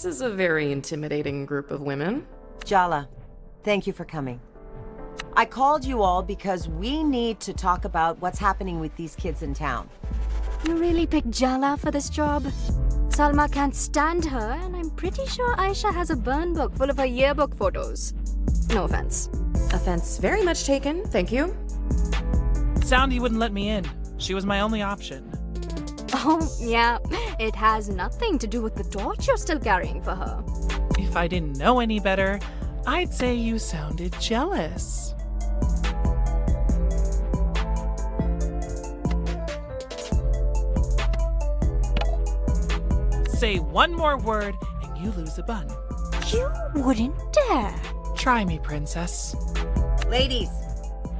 This is a very intimidating group of women. Jala, thank you for coming. I called you all because we need to talk about what's happening with these kids in town. You really picked Jala for this job? Salma can't stand her, and I'm pretty sure Aisha has a burn book full of her yearbook photos. No offense. Offense very much taken, thank you. Soundy wouldn't let me in. She was my only option. Oh, yeah. It has nothing to do with the torch you're still carrying for her. If I didn't know any better, I'd say you sounded jealous. Say one more word and you lose a bun. You wouldn't dare. Try me, princess. Ladies,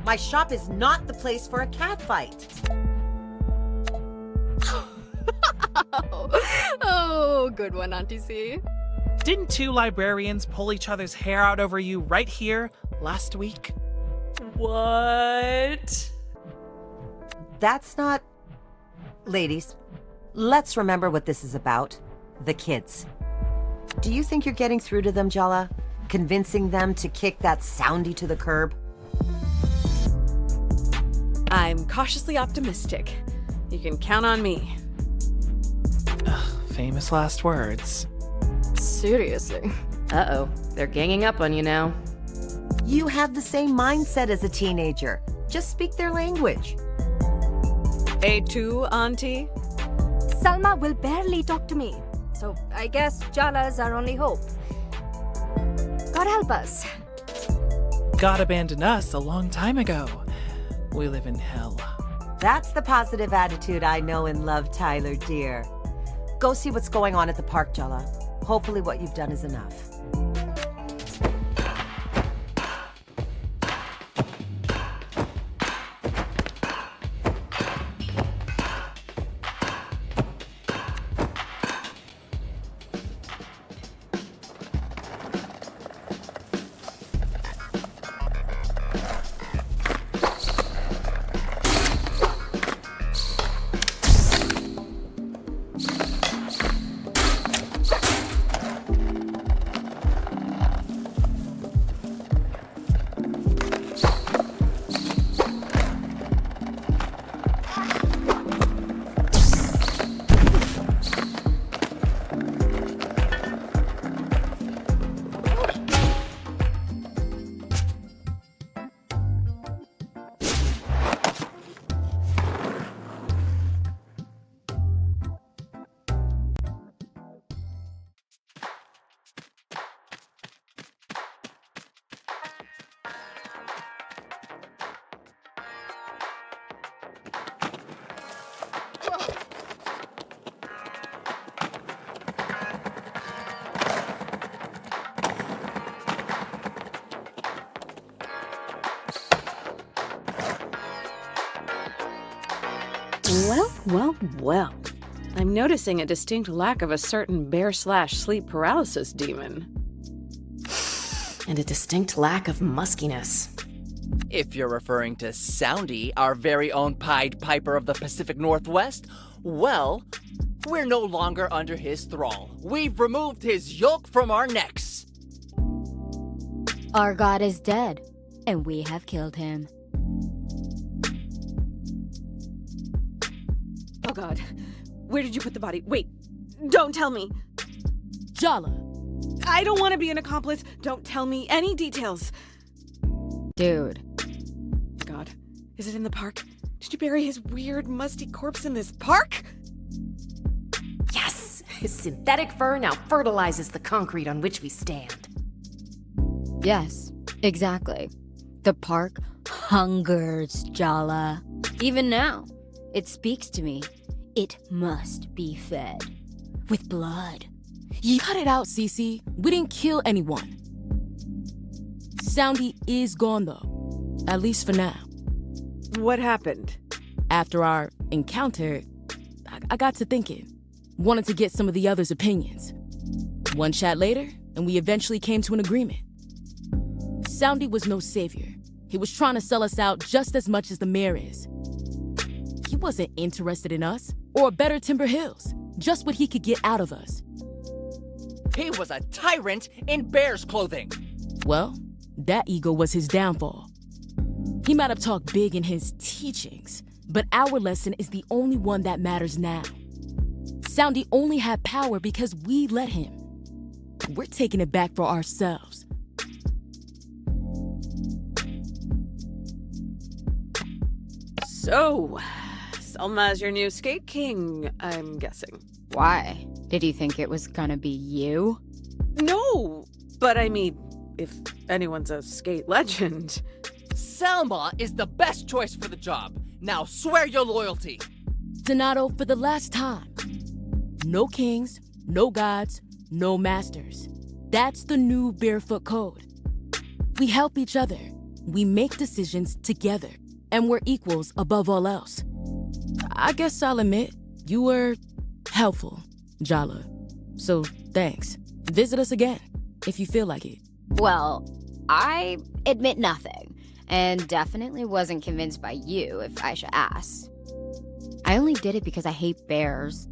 my shop is not the place for a cat fight. Oh, good one, Auntie C. Didn't two librarians pull each other's hair out over you right here last week? What? That's not... Ladies, let's remember what this is about. The kids. Do you think you're getting through to them, Jala? Convincing them to kick that Soundy to the curb? I'm cautiously optimistic. You can count on me. Famous last words. Seriously. Uh-oh, they're ganging up on you now. You have the same mindset as a teenager. Just speak their language. A2, Auntie? Salma will barely talk to me, so I guess Jala's our only hope. God help us. God abandoned us a long time ago. We live in hell. That's the positive attitude I know and love, Tyler, dear. Go see what's going on at the park, Jala. Hopefully what you've done is enough. Well. I'm noticing a distinct lack of a certain bear/sleep paralysis demon. And a distinct lack of muskiness. If you're referring to Soundy, our very own Pied Piper of the Pacific Northwest, well, we're no longer under his thrall. We've removed his yoke from our necks. Our god is dead, and we have killed him. Oh god. Where did you put the body? Wait. Don't tell me. Jala. I don't want to be an accomplice. Don't tell me any details. Dude. God. Is it in the park? Did you bury his weird, musty corpse in this park? Yes! His synthetic fur now fertilizes the concrete on which we stand. Yes, exactly. The park hungers Jala. Even now, it speaks to me. It must be fed. With blood. Cut it out, Cece. We didn't kill anyone. Soundy is gone, though. At least for now. What happened? After our encounter, I got to thinking. Wanted to get some of the others' opinions. One chat later, and we eventually came to an agreement. Soundy was no savior. He was trying to sell us out just as much as the mayor is. He wasn't interested in us, or better Timber Hills. Just what he could get out of us. He was a tyrant in bear's clothing. Well, that ego was his downfall. He might have talked big in his teachings, but our lesson is the only one that matters now. Soundy only had power because we let him. We're taking it back for ourselves. So, Selma's your new skate king, I'm guessing. Why? Did you think it was gonna be you? No, but I mean, if anyone's a skate legend. Selma is the best choice for the job. Now swear your loyalty. Donato, for the last time. No kings, no gods, no masters. That's the new Barefoot Code. We help each other. We make decisions together. And we're equals above all else. I guess I'll admit, you were helpful, Jala. So thanks. Visit us again, if you feel like it. Well, I admit nothing, and definitely wasn't convinced by you, if Aisha asks. I only did it because I hate bears.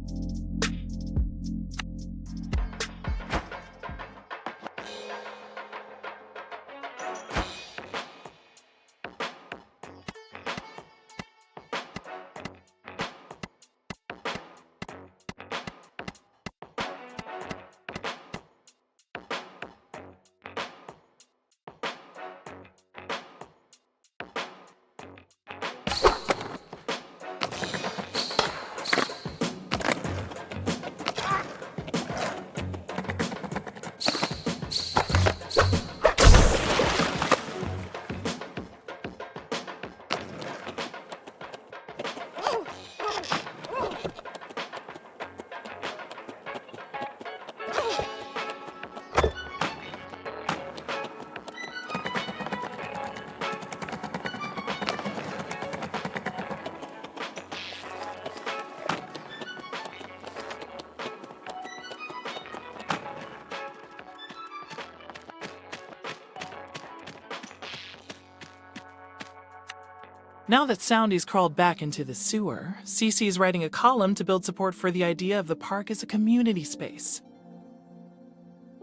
Now that Soundy's crawled back into the sewer, Cece's writing a column to build support for the idea of the park as a community space.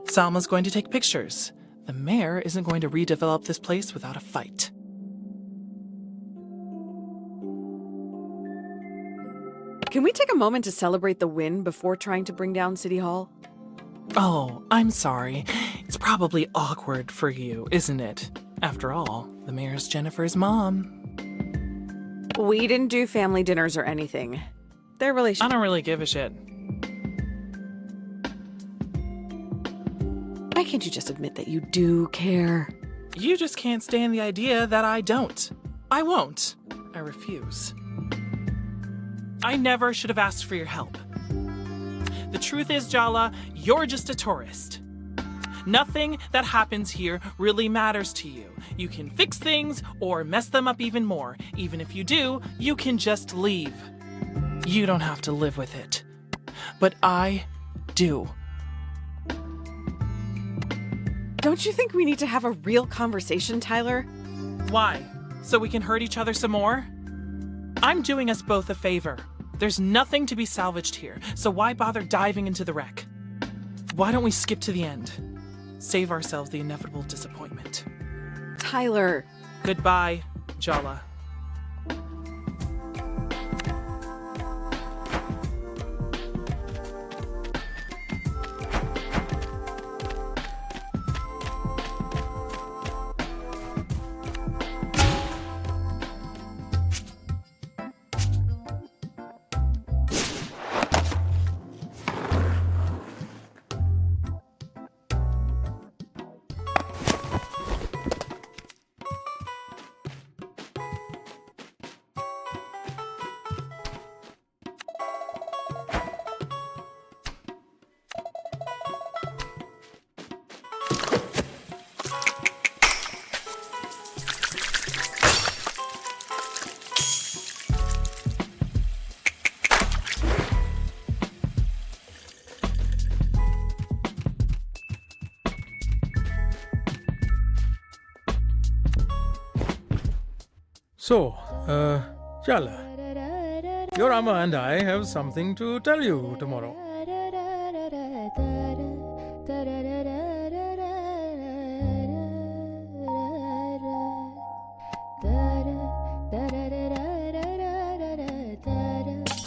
Salma's going to take pictures. The mayor isn't going to redevelop this place without a fight. Can we take a moment to celebrate the win before trying to bring down City Hall? Oh, I'm sorry. It's probably awkward for you, isn't it? After all, the mayor's Jennifer's mom. We didn't do family dinners or anything. Their I relationship. don't really give a shit. Why can't you just admit that you do care? You just can't stand the idea that I don't. I won't. I refuse. I never should have asked for your help. The truth is, Jala, you're just a tourist. Nothing that happens here really matters to you. You can fix things or mess them up even more. Even if you do, you can just leave. You don't have to live with it. But I do. Don't you think we need to have a real conversation, Tyler? Why? So we can hurt each other some more? I'm doing us both a favor. There's nothing to be salvaged here, so why bother diving into the wreck? Why don't we skip to the end? Save ourselves the inevitable disappointment. Tyler. Goodbye, Jala. So, Jala, your Amma and I have something to tell you tomorrow.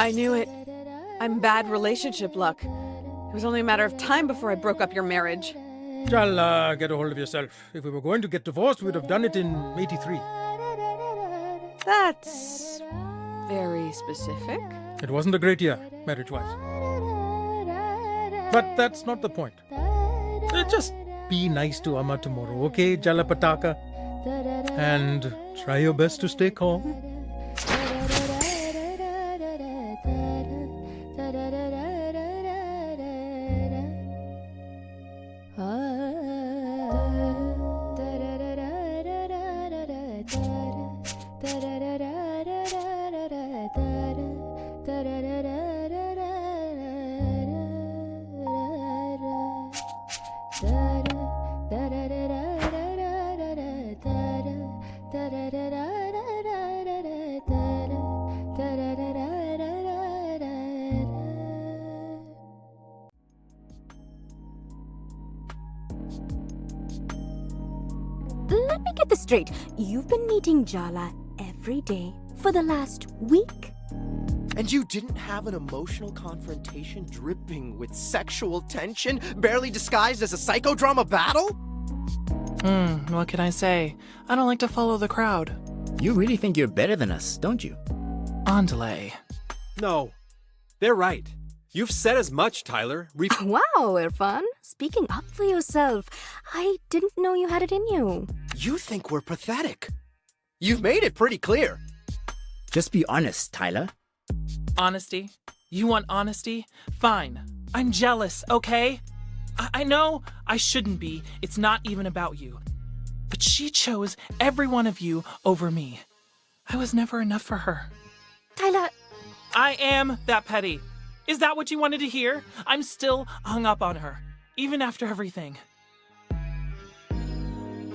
I knew it. I'm bad relationship luck. It was only a matter of time before I broke up your marriage. Jala, get a hold of yourself. If we were going to get divorced, we'd have done it in 83. That's very specific. It wasn't a great year, marriage-wise. But that's not the point. Just be nice to Amma tomorrow, okay, Jala Pataka? And try your best to stay calm. Let me get this straight. You've been meeting Jala every day for the last week? And you didn't have an emotional confrontation dripping with sexual tension, barely disguised as a psychodrama battle? What can I say? I don't like to follow the crowd. You really think you're better than us, don't you? Andale. No, they're right. You've said as much, Tyler. Wow, Irfan. Speaking up for yourself. I didn't know you had it in you. You think we're pathetic. You've made it pretty clear. Just be honest, Tyler. Honesty? You want honesty? Fine. I'm jealous, okay? I know I shouldn't be. It's not even about you. But she chose every one of you over me. I was never enough for her. Tyler. I am that petty. Is that what you wanted to hear? I'm still hung up on her, even after everything.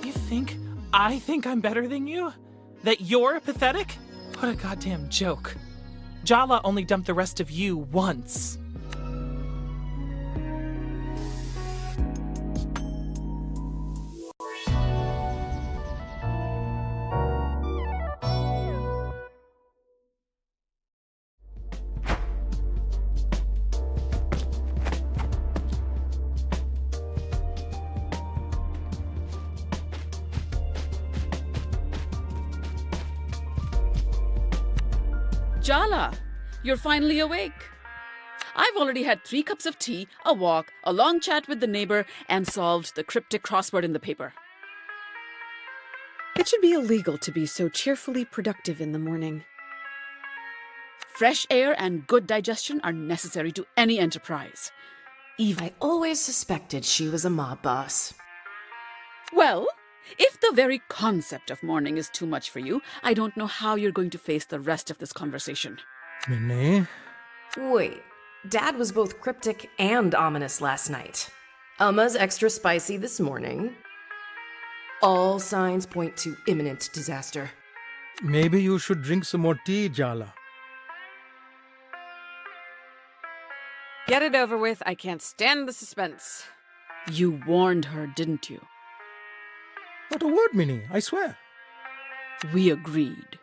You think I think I'm better than you? That you're pathetic? What a goddamn joke. Jala only dumped the rest of you once. Jala, you're finally awake. I've already had 3 cups of tea, a walk, a long chat with the neighbor, and solved the cryptic crossword in the paper. It should be illegal to be so cheerfully productive in the morning. Fresh air and good digestion are necessary to any enterprise. I always suspected she was a mob boss. Well, if the very concept of morning is too much for you, I don't know how you're going to face the rest of this conversation. Minnie? Wait, Dad was both cryptic and ominous last night. Umma's extra spicy this morning. All signs point to imminent disaster. Maybe you should drink some more tea, Jala. Get it over with. I can't stand the suspense. You warned her, didn't you? Not a word, Minnie, I swear. We agreed.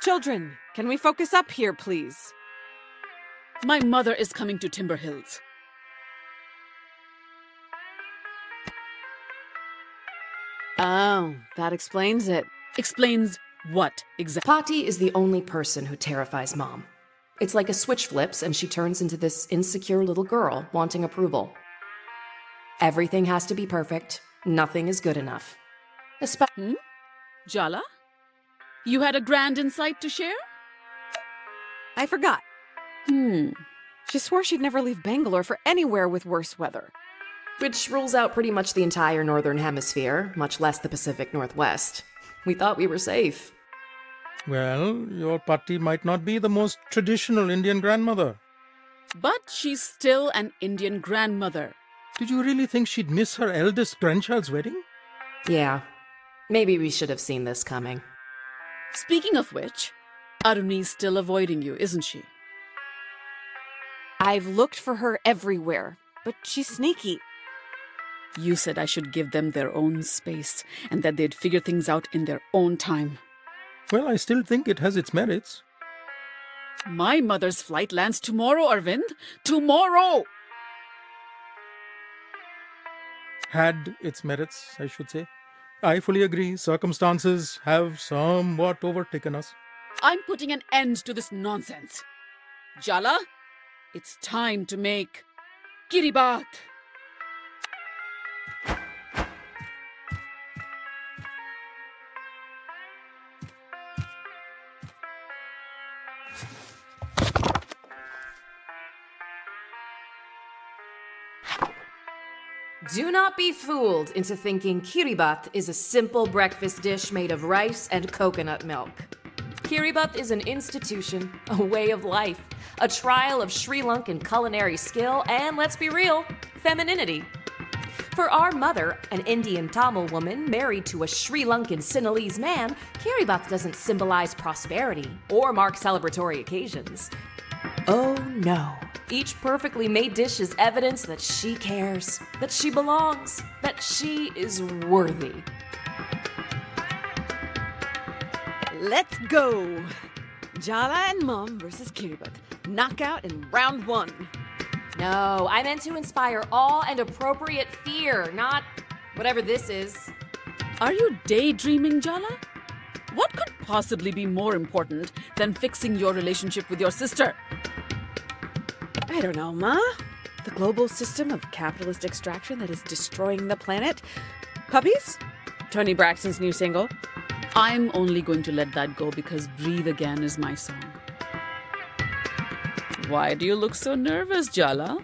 Children, can we focus up here, please? My mother is coming to Timber Hills. Oh, that explains it. Explains what exactly? Patti is the only person who terrifies Mom. It's like a switch flips and she turns into this insecure little girl wanting approval. Everything has to be perfect. Nothing is good enough. Jala? You had a grand insight to share? I forgot. She swore she'd never leave Bangalore for anywhere with worse weather. Which rules out pretty much the entire Northern Hemisphere, much less the Pacific Northwest. We thought we were safe. Well, your Patti might not be the most traditional Indian grandmother. But she's still an Indian grandmother. Did you really think she'd miss her eldest grandchild's wedding? Yeah. Maybe we should have seen this coming. Speaking of which, Aruni's still avoiding you, isn't she? I've looked for her everywhere, but she's sneaky. You said I should give them their own space and that they'd figure things out in their own time. Well, I still think it has its merits. My mother's flight lands tomorrow, Arvind. Tomorrow! Had its merits, I should say. I fully agree. Circumstances have somewhat overtaken us. I'm putting an end to this nonsense. Jala, it's time to make Kiribat. Do not be fooled into thinking kiribat is a simple breakfast dish made of rice and coconut milk. Kiribat is an institution, a way of life, a trial of Sri Lankan culinary skill, and let's be real, femininity. For our mother, an Indian Tamil woman married to a Sri Lankan Sinhalese man, kiribat doesn't symbolize prosperity or mark celebratory occasions. Oh no. Each perfectly made dish is evidence that she cares, that she belongs, that she is worthy. Let's go! Jala and Mom versus Kiribat. Knockout in round 1. No, I meant to inspire awe and appropriate fear, not whatever this is. Are you daydreaming, Jala? What could possibly be more important than fixing your relationship with your sister? I don't know, Ma. The global system of capitalist extraction that is destroying the planet? Puppies? Toni Braxton's new single? I'm only going to let that go because Breathe Again is my song. Why do you look so nervous, Jala?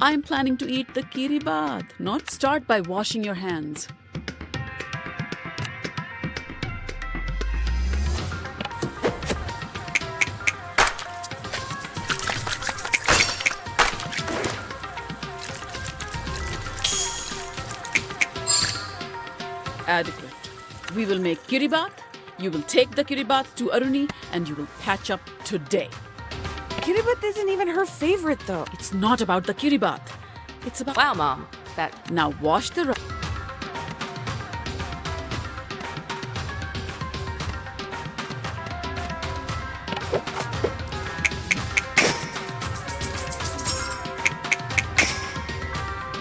I'm planning to eat the kiribat, not start by washing your hands. Adequate. We will make kiribat, you will take the kiribat to Aruni, and you will patch up today. Kiribat isn't even her favorite, though. It's not about the kiribat. It's about... Wow, Mom. That... Now wash the...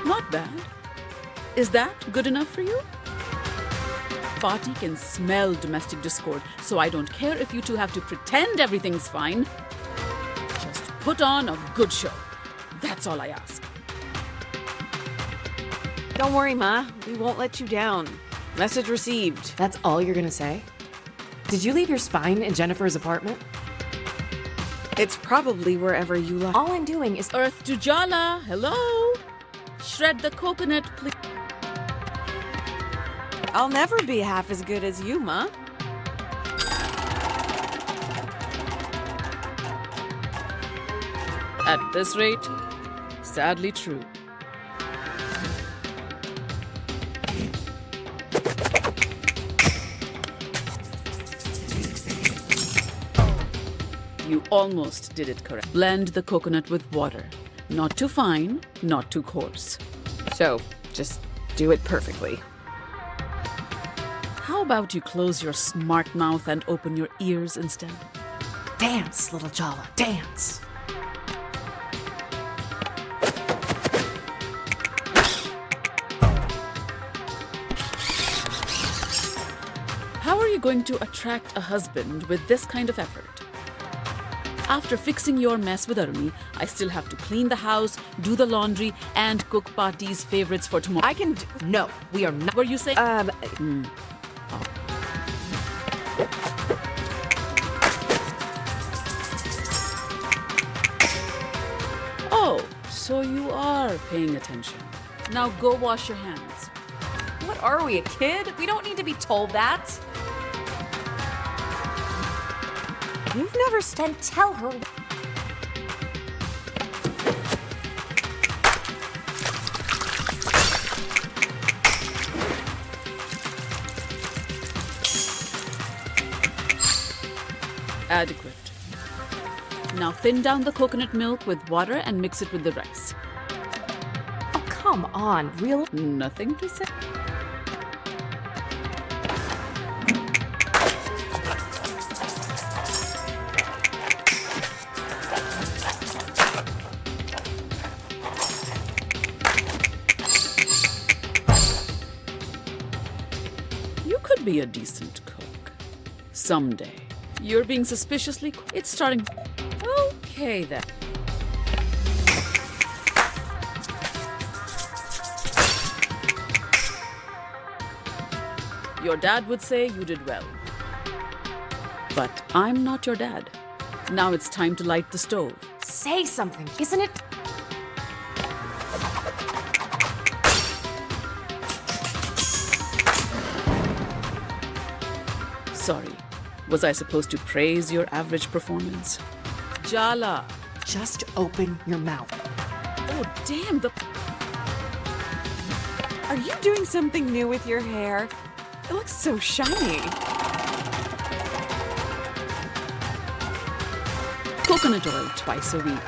Not bad. Is that good enough for you? Party can smell domestic discord, so I don't care if you two have to pretend everything's fine. Just put on a good show. That's all I ask. Don't worry, Ma. We won't let you down. Message received. That's all you're gonna say? Did you leave your spine in Jennifer's apartment? It's probably wherever you left. All I'm doing is... Earth to Jala. Hello? Shred the coconut, please. I'll never be half as good as you, Ma. At this rate, sadly true. You almost did it correct. Blend the coconut with water. Not too fine, not too coarse. So, just do it perfectly. How about you close your smart mouth and open your ears instead? Dance, little Jala, dance. How are you going to attract a husband with this kind of effort? After fixing your mess with Aruni, I still have to clean the house, do the laundry, and cook Pati's favorites for tomorrow. I can No, we are not... Were you saying? Oh, so you are paying attention. Now go wash your hands. What are we, a kid? We don't need to be told that. You've never Then tell her... Adequate. Now thin down the coconut milk with water and mix it with the rice. Oh, come on, real... Nothing to say. be a decent cook. Someday. You're being suspiciously... It's starting... Okay, then. Your dad would say you did well. But I'm not your dad. Now it's time to light the stove. Say something, isn't it? Sorry. Was I supposed to praise your average performance? Jala. Just open your mouth. Oh, damn, Are you doing something new with your hair? It looks so shiny. Coconut oil twice a week.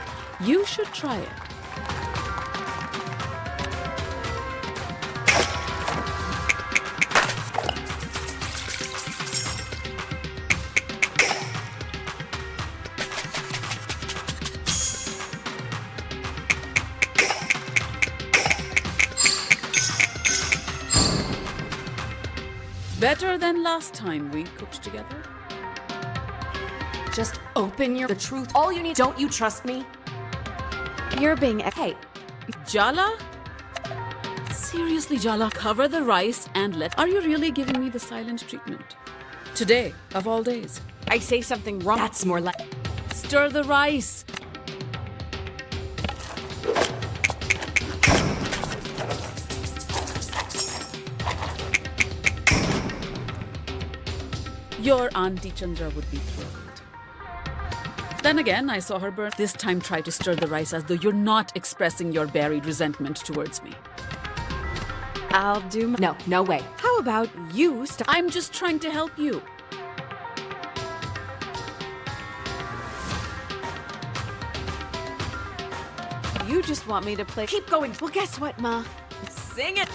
You should try it. Better than last time we cooked together. Just open the truth. All you need. Don't you trust me? You're being... Hey, Jala? Seriously, Jala, cover the rice and let... Are you really giving me the silent treatment? Today, of all days. I say something wrong. that's more like... Stir the rice. Your Auntie Chandra would be thrilled. Then again, I saw her burn. This time try to stir the rice as though you're not expressing your buried resentment towards me. I'll do my... No way. How about you stop... I'm just trying to help you. You just want me to play... Keep going. Well, guess what, Ma? Sing it.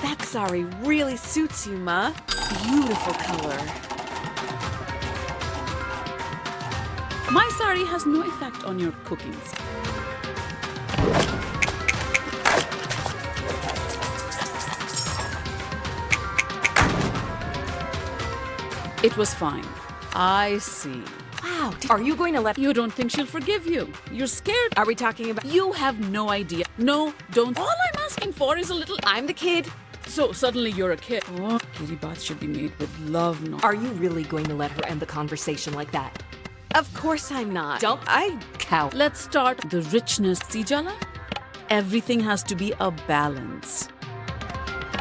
That sari really suits you, Ma. Beautiful color. My sari has no effect on your cooking. It was fine. I see. Wow. Are you going to let... You don't think she'll forgive you. You're scared. Are we talking about... You have no idea. No, don't. All I'm asking for is a little... I'm the kid. So suddenly you're a kid. Oh, kitty baths should be made with love, not... Are you really going to let her end the conversation like that? Of course I'm not. Don't... Cow. Let's start the richness. See, Jala? Everything has to be a balance.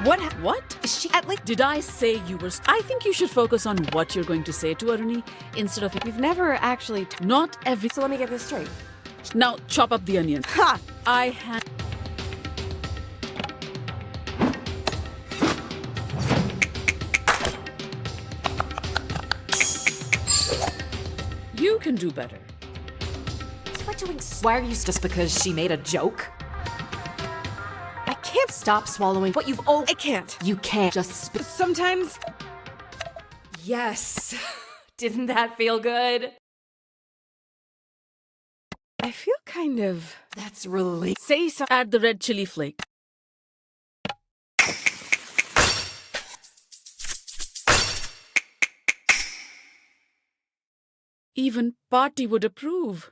What? Is she at like... Did I say you were... I think you should focus on what you're going to say to Aruni instead of... We've never actually... Not every... So let me get this straight. Now, chop up the onions. Ha! I had... You can do better. What doing? Why are you just because she made a joke? I can't... Stop swallowing what you've... Oh, I can't. you can't just... Sometimes... Yes. Didn't that feel good? I feel kind of... That's really... Say something. Add the red chili flake. Even Party would approve.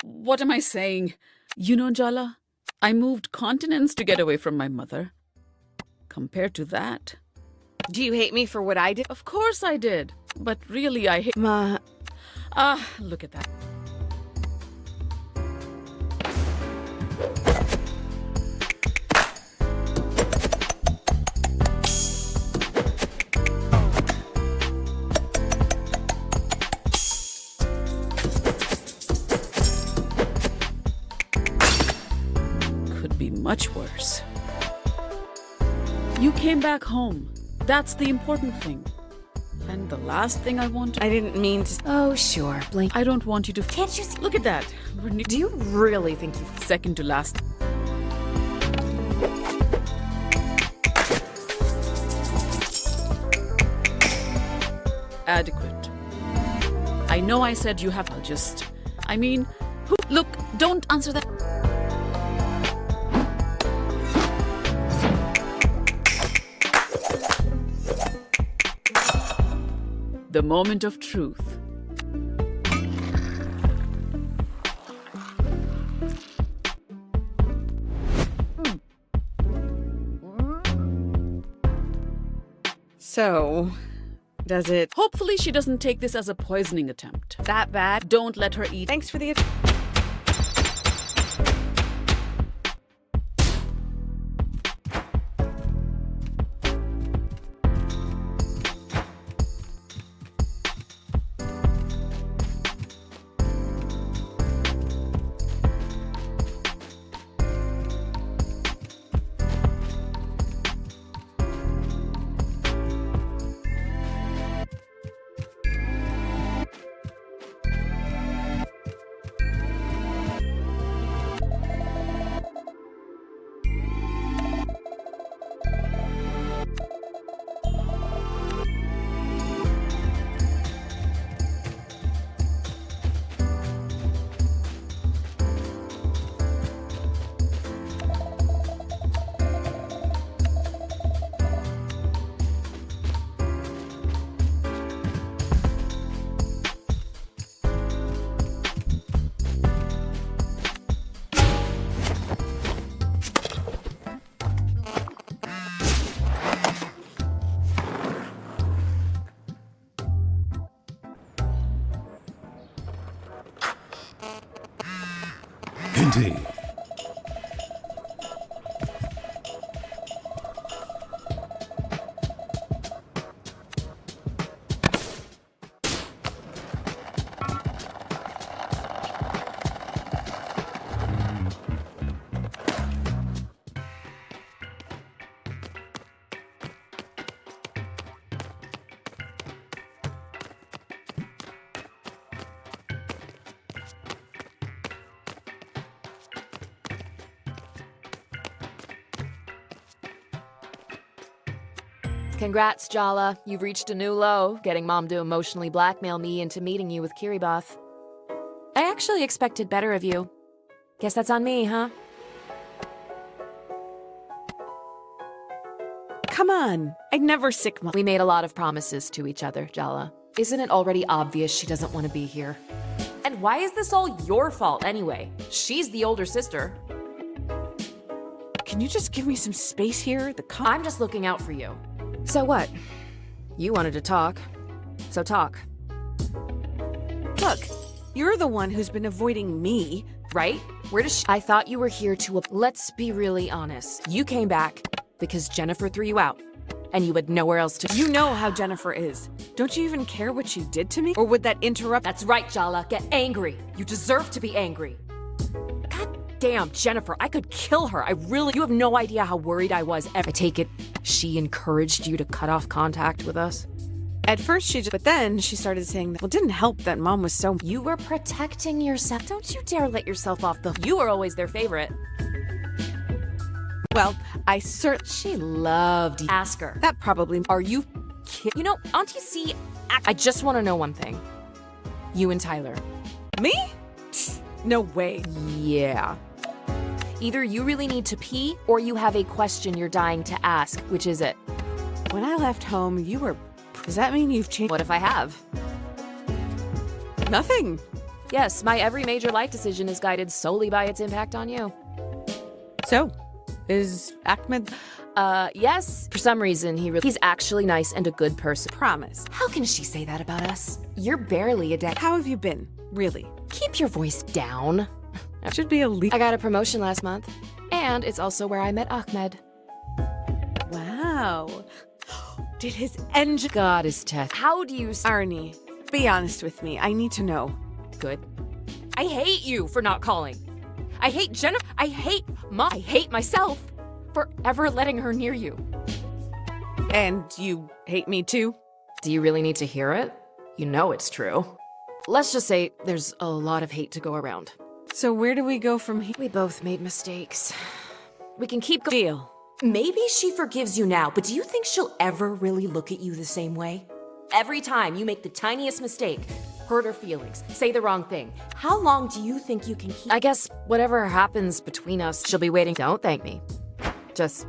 What am I saying? You know, Jala, I moved continents to get away from my mother. Compared to that... Do you hate me for what I did? Of course I did. But really, I hate... Ma... Look at that. Could be much worse. You came back home. That's the important thing. And the last thing I want... I didn't mean to... Oh, sure. Blink. I don't want you to... Can't you see? Look at that. Do you really think you... Second to last. Adequate. I know I said you have... I mean... Look, don't answer that. The moment of truth. So, does it Hopefully she doesn't take this as a poisoning attempt. that bad? Don't let her eat. Thanks for the Indeed. Congrats, Jala. You've reached a new low, getting Mom to emotionally blackmail me into meeting you with Kiribati. I actually expected better of you. Guess that's on me, huh? Come on. I'd never sick Mom. We made a lot of promises to each other, Jala. Isn't it already obvious she doesn't want to be here? And why is this all your fault anyway? She's the older sister. Can you just give me some space here? I'm just looking out for you. So what? You wanted to talk. So talk. Look, you're the one who's been avoiding me. Right? Where does I thought you were here to... Let's be really honest. You came back because Jennifer threw you out. And you had nowhere else to... You know how Jennifer is. Don't you even care what she did to me? Or would that interrupt... That's right, Jala. Get angry. You deserve to be angry. God damn, Jennifer. I could kill her. You have no idea how worried I was. I take it she encouraged you to cut off contact with us? At first but then she started saying that, well, it didn't help that Mom was so... You were protecting yourself. Don't you dare let yourself off the... You were always their favorite. Well, I certainly... She loved you. Ask her. That probably... Are you kidding? You know, Auntie C... I just want to know one thing. You and Tyler. Me? No way. Yeah. Either you really need to pee, or you have a question you're dying to ask. Which is it? When I left home, you were... Does that mean you've changed? What if I have? Nothing. Yes, my every major life decision is guided solely by its impact on you. So, is Ahmed... Yes. For some reason, he's actually nice and a good person. Promise. How can she say that about us? You're barely a dad. How have you been? Really? Keep your voice down. Should be a lead. I got a promotion last month. And it's also where I met Ahmed. Wow. Did his engine... God is test. How do you... Arnie, be honest with me. I need to know. Good. I hate you for not calling. I hate Jennifer. I hate Mom. I hate myself for ever letting her near you. And you hate me too? Do you really need to hear it? You know it's true. Let's just say there's a lot of hate to go around. So where do we go from here? We both made mistakes. We can keep going. Deal. Maybe she forgives you now, but do you think she'll ever really look at you the same way? Every time you make the tiniest mistake, hurt her feelings, say the wrong thing, how long do you think you can keep? I guess whatever happens between us, she'll be waiting. Don't thank me. Just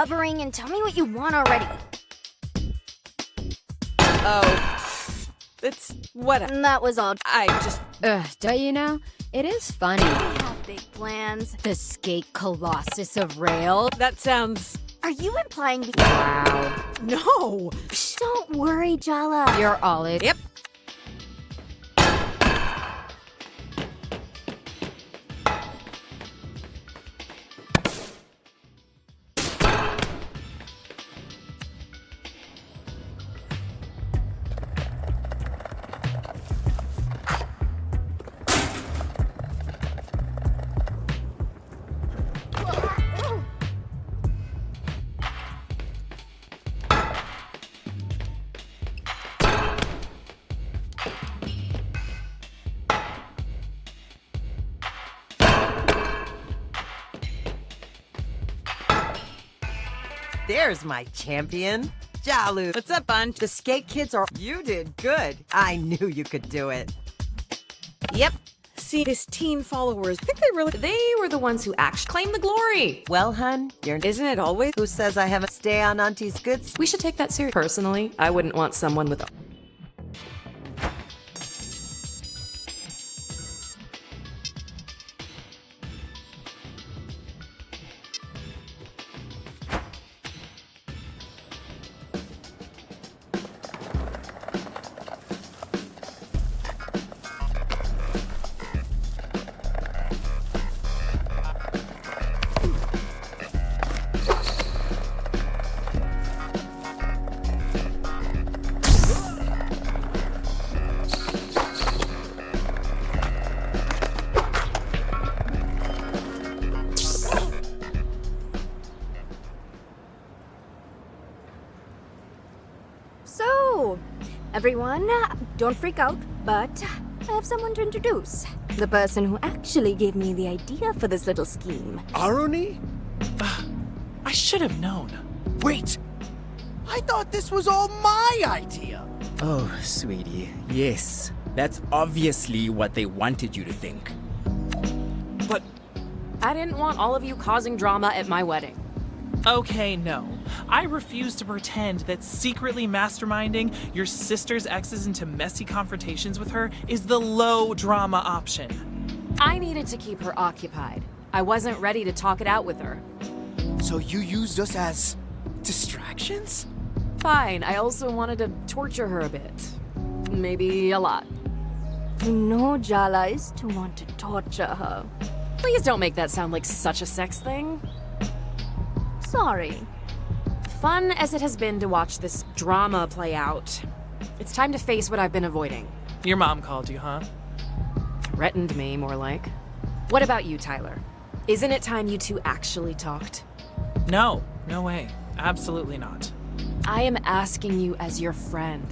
hovering and tell me what you want already. Oh, it's whatever. That was all. I just... Don't you know? It is funny. We have big plans. The skate colossus of rail. That sounds... Are you implying? Wow. No! Psh, don't worry, Jala. You're all it. Yep. There's my champion, Jalu. What's up, Bunch? The skate kids are... You did good. I knew you could do it. Yep. See, his teen followers, I think they really... They were the ones who actually claimed the glory. Well, hun, Isn't it always? who says I haven't stay on Auntie's goods? We should take that seriously. Personally, I wouldn't want someone with a... So, everyone, don't freak out, but I have someone to introduce. The person who actually gave me the idea for this little scheme. Aroni? I should have known. Wait! I thought this was all my idea! Oh, sweetie, yes. That's obviously what they wanted you to think. But, I didn't want all of you causing drama at my wedding. okay, no. I refuse to pretend that secretly masterminding your sister's exes into messy confrontations with her is the low drama option. I needed to keep her occupied. I wasn't ready to talk it out with her. So you used us as distractions? Fine, I also wanted to torture her a bit. Maybe a lot. You know Jala is to want to torture her. Please don't make that sound like such a sex thing. Sorry. Fun as it has been to watch this drama play out, it's time to face what I've been avoiding. Your mom called you, huh? Threatened me, more like. What about you, Tyler? Isn't it time you two actually talked? No, no way. Absolutely not. I am asking you as your friend.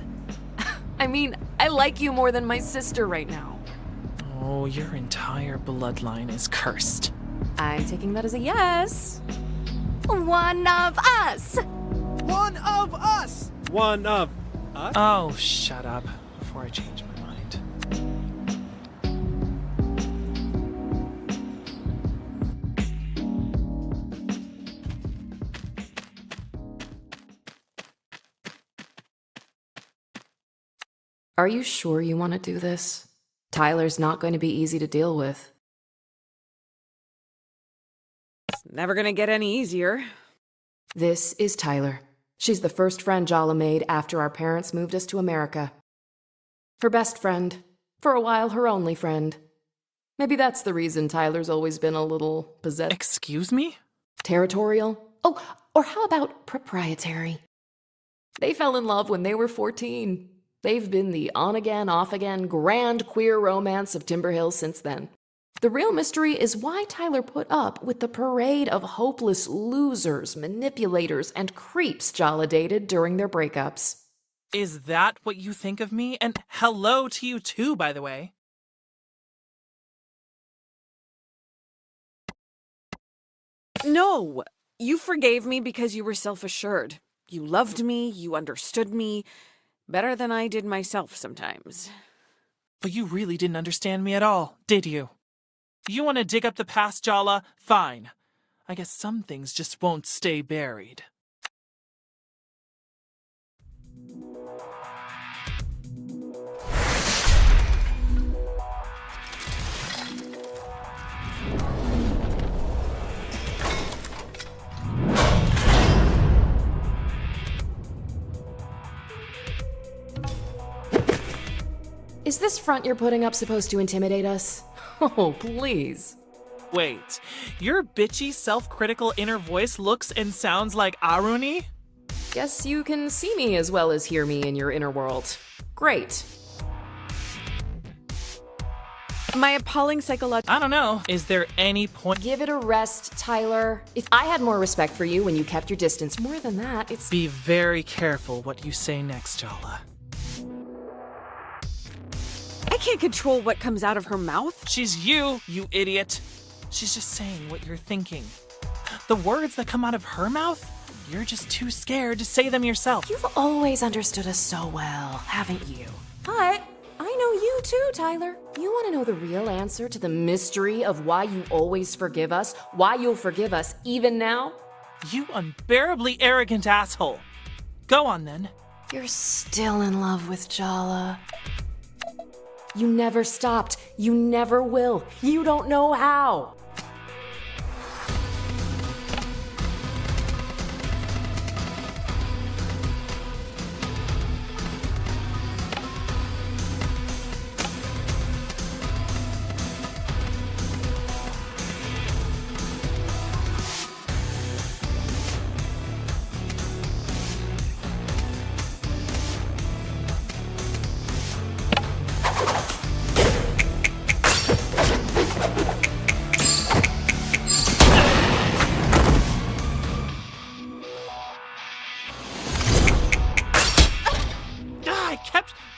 I mean, I like you more than my sister right now. Oh, your entire bloodline is cursed. I'm taking that as a yes. One of us! One of us! One of us? Oh, shut up before I change my mind. Are you sure you want to do this? Tyler's not going to be easy to deal with. It's never gonna get any easier. This is Tyler. She's the first friend Jala made after our parents moved us to America. Her best friend. For a while, her only friend. Maybe that's the reason Tyler's always been a little possessed. Excuse me? Territorial? Oh, or how about proprietary? They fell in love when they were 14. They've been the on-again, off-again, grand queer romance of Timber Hill since then. The real mystery is why Tyler put up with the parade of hopeless losers, manipulators, and creeps Jala dated during their breakups. Is that what you think of me? And hello to you too, by the way. No! You forgave me because you were self-assured. You loved me, you understood me, better than I did myself sometimes. But you really didn't understand me at all, did you? You want to dig up the past, Jala? Fine. I guess some things just won't stay buried. Is this front you're putting up supposed to intimidate us? Oh, please. Wait, your bitchy, self-critical inner voice looks and sounds like Aruni? Guess you can see me as well as hear me in your inner world. Great. My appalling psychological... I don't know. Is there any point? Give it a rest, Tyler. If I had more respect for you when you kept your distance, more than that, it's... Be very careful what you say next, Jala. I can't control what comes out of her mouth. She's you idiot. She's just saying what you're thinking. The words that come out of her mouth, you're just too scared to say them yourself. You've always understood us so well, haven't you? But I know you too, Tyler. You want to know the real answer to the mystery of why you always forgive us, why you'll forgive us even now? You unbearably arrogant asshole. Go on then. You're still in love with Jala. You never stopped. You never will. You don't know how.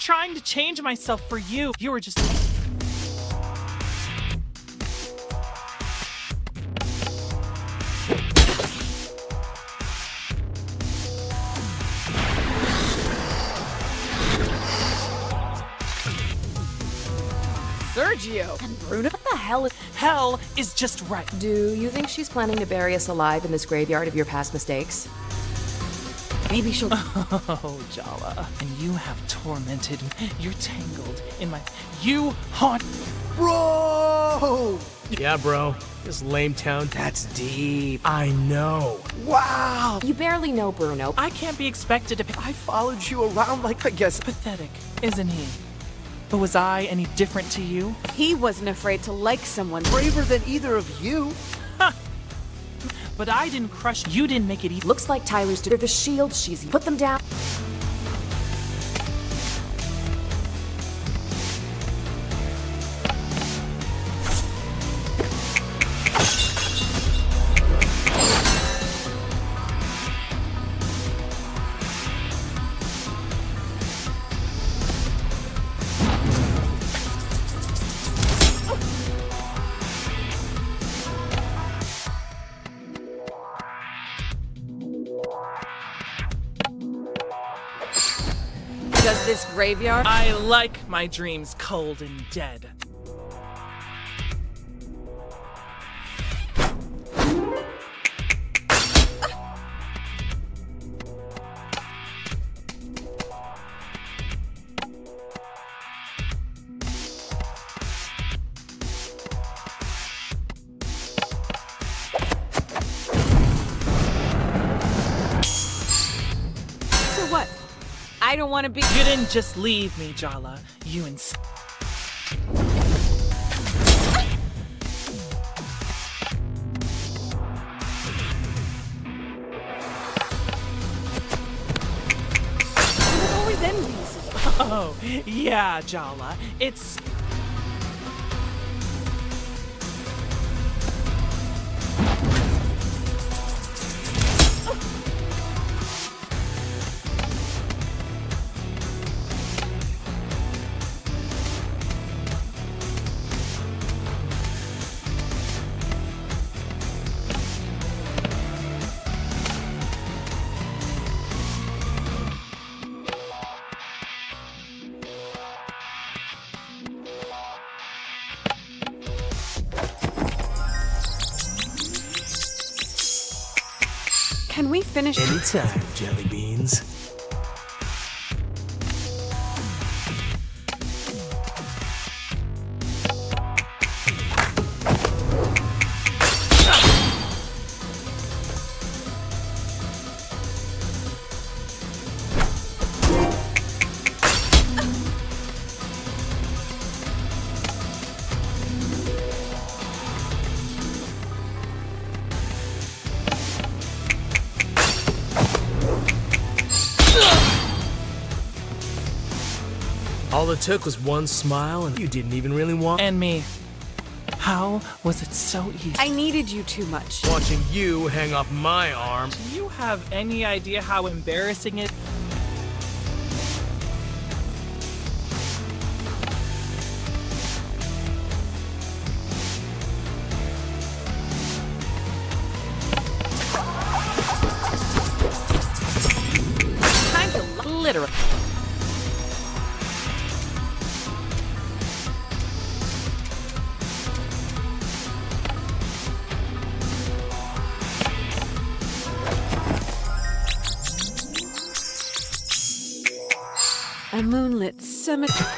Trying to change myself for you. You were just... Sergio and Bruno, what the hell is... Hell is just right. Do you think she's planning to bury us alive in this graveyard of your past mistakes? Maybe she'll... Oh, Jala. And you have tormented me. You're tangled in my... You haunt... Bro! Yeah, bro. This lame town. That's deep. I know. Wow! You barely know Bruno. I can't be expected to... I followed you around like, I guess... Pathetic, isn't he? But was I any different to you? He wasn't afraid to like someone. Braver than either of you. But I didn't crush you. Didn't make it easy. Looks like Tyler's... They're the shield she's... Put them down. Does this graveyard? I like my dreams cold and dead. So what? I don't want to be... You didn't just leave me, Jala. You always envious. Oh, yeah, Jala. It's... Can we finish? Anytime, jelly beans. All it took was one smile, and you didn't even really want. And me. How was it so easy? I needed you too much. Watching you hang off my arm. Do you have any idea how embarrassing it? Time to literally. A moonlit cemetery.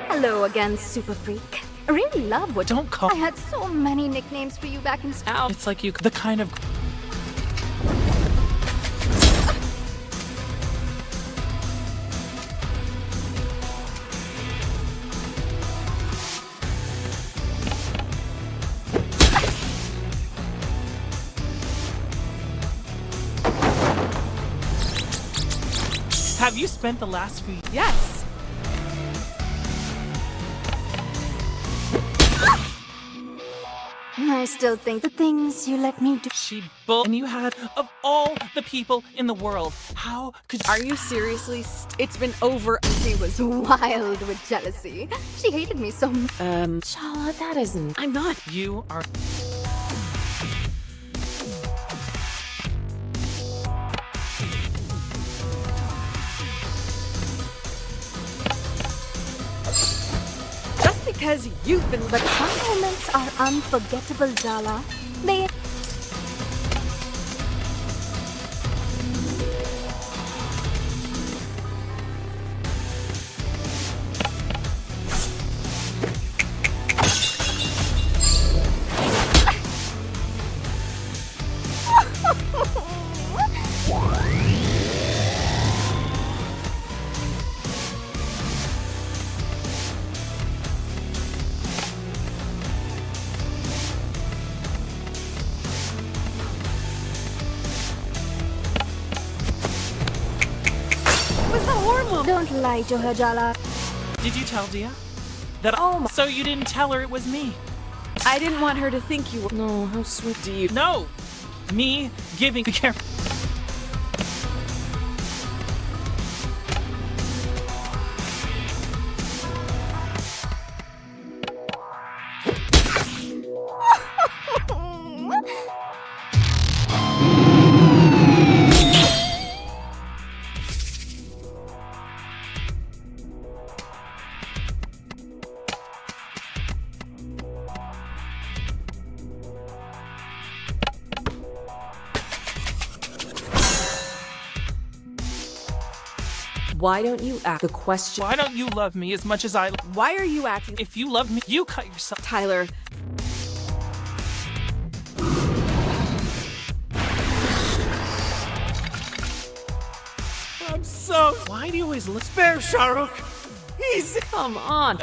Hello again, Super Freak. I really love what. Don't call. I had so many nicknames for you back in school. It's like you, the kind of. Have you spent the last few? Yes. I still think the things you let me do. And you had, of all the people in the world, how could? Are you seriously? It's been over. She was wild with jealousy. She hated me so much. Chala, that isn't. I'm not. You are. Just because you've been. But some moments are unforgettable, Jala. They. Don't lie to her, Jala. Did you tell Dia? That So you didn't tell her it was me? I didn't want her to think you were. No, how sweet do you? No! Me giving. Be careful. Why don't you ask the question? Why don't you love me as much as I? Why are you acting? If you love me, you cut yourself. Tyler. I'm so. Why do you always look? Spare Shahrukh! Easy! Come on.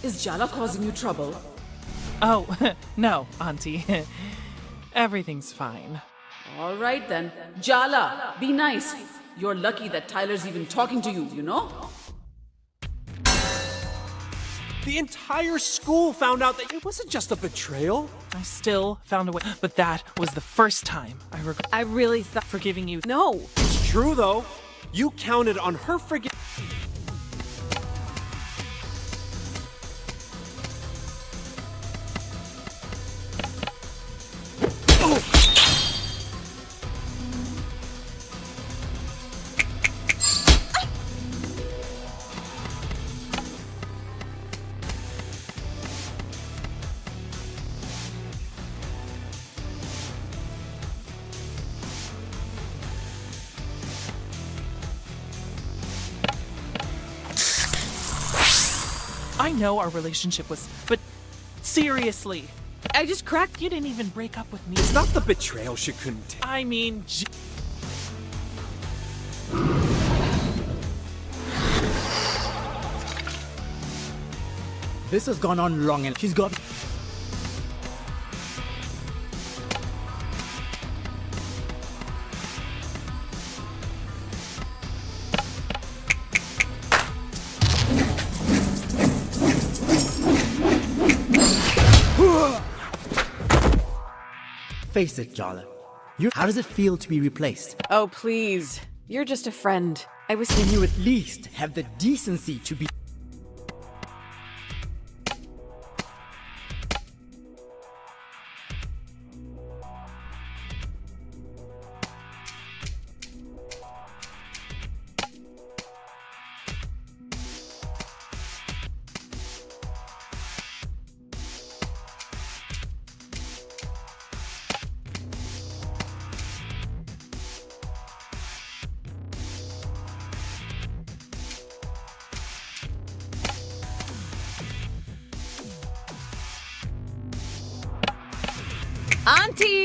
Is Jala causing you trouble? Oh, no, Auntie. Everything's fine. All right then. Jala, be nice. You're lucky that Tyler's even talking to you, you know? The entire school found out that it wasn't just a betrayal. I still found a way, but that was the first time I really thought forgiving you. No. It's true, though. You counted on her forgiveness. I know our relationship was, but seriously, I just cracked. You didn't even break up with me. It's not the betrayal she couldn't take. I mean, This has gone on long and she's got... Face it, Jala. How does it feel to be replaced? Oh, please. You're just a friend. Can you at least have the decency to be... Auntie!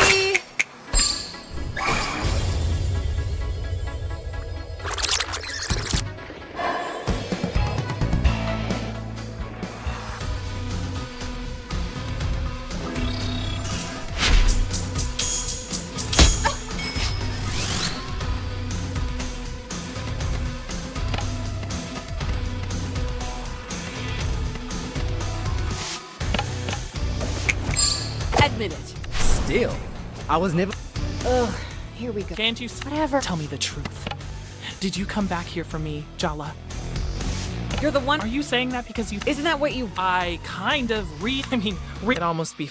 Admit it. Still, I was never... Ugh, here we go. Can't you Whatever. tell me the truth? Did you come back here for me, Jala? You're the one. Are you saying that because you... Isn't that what you... I kind of it'd almost be...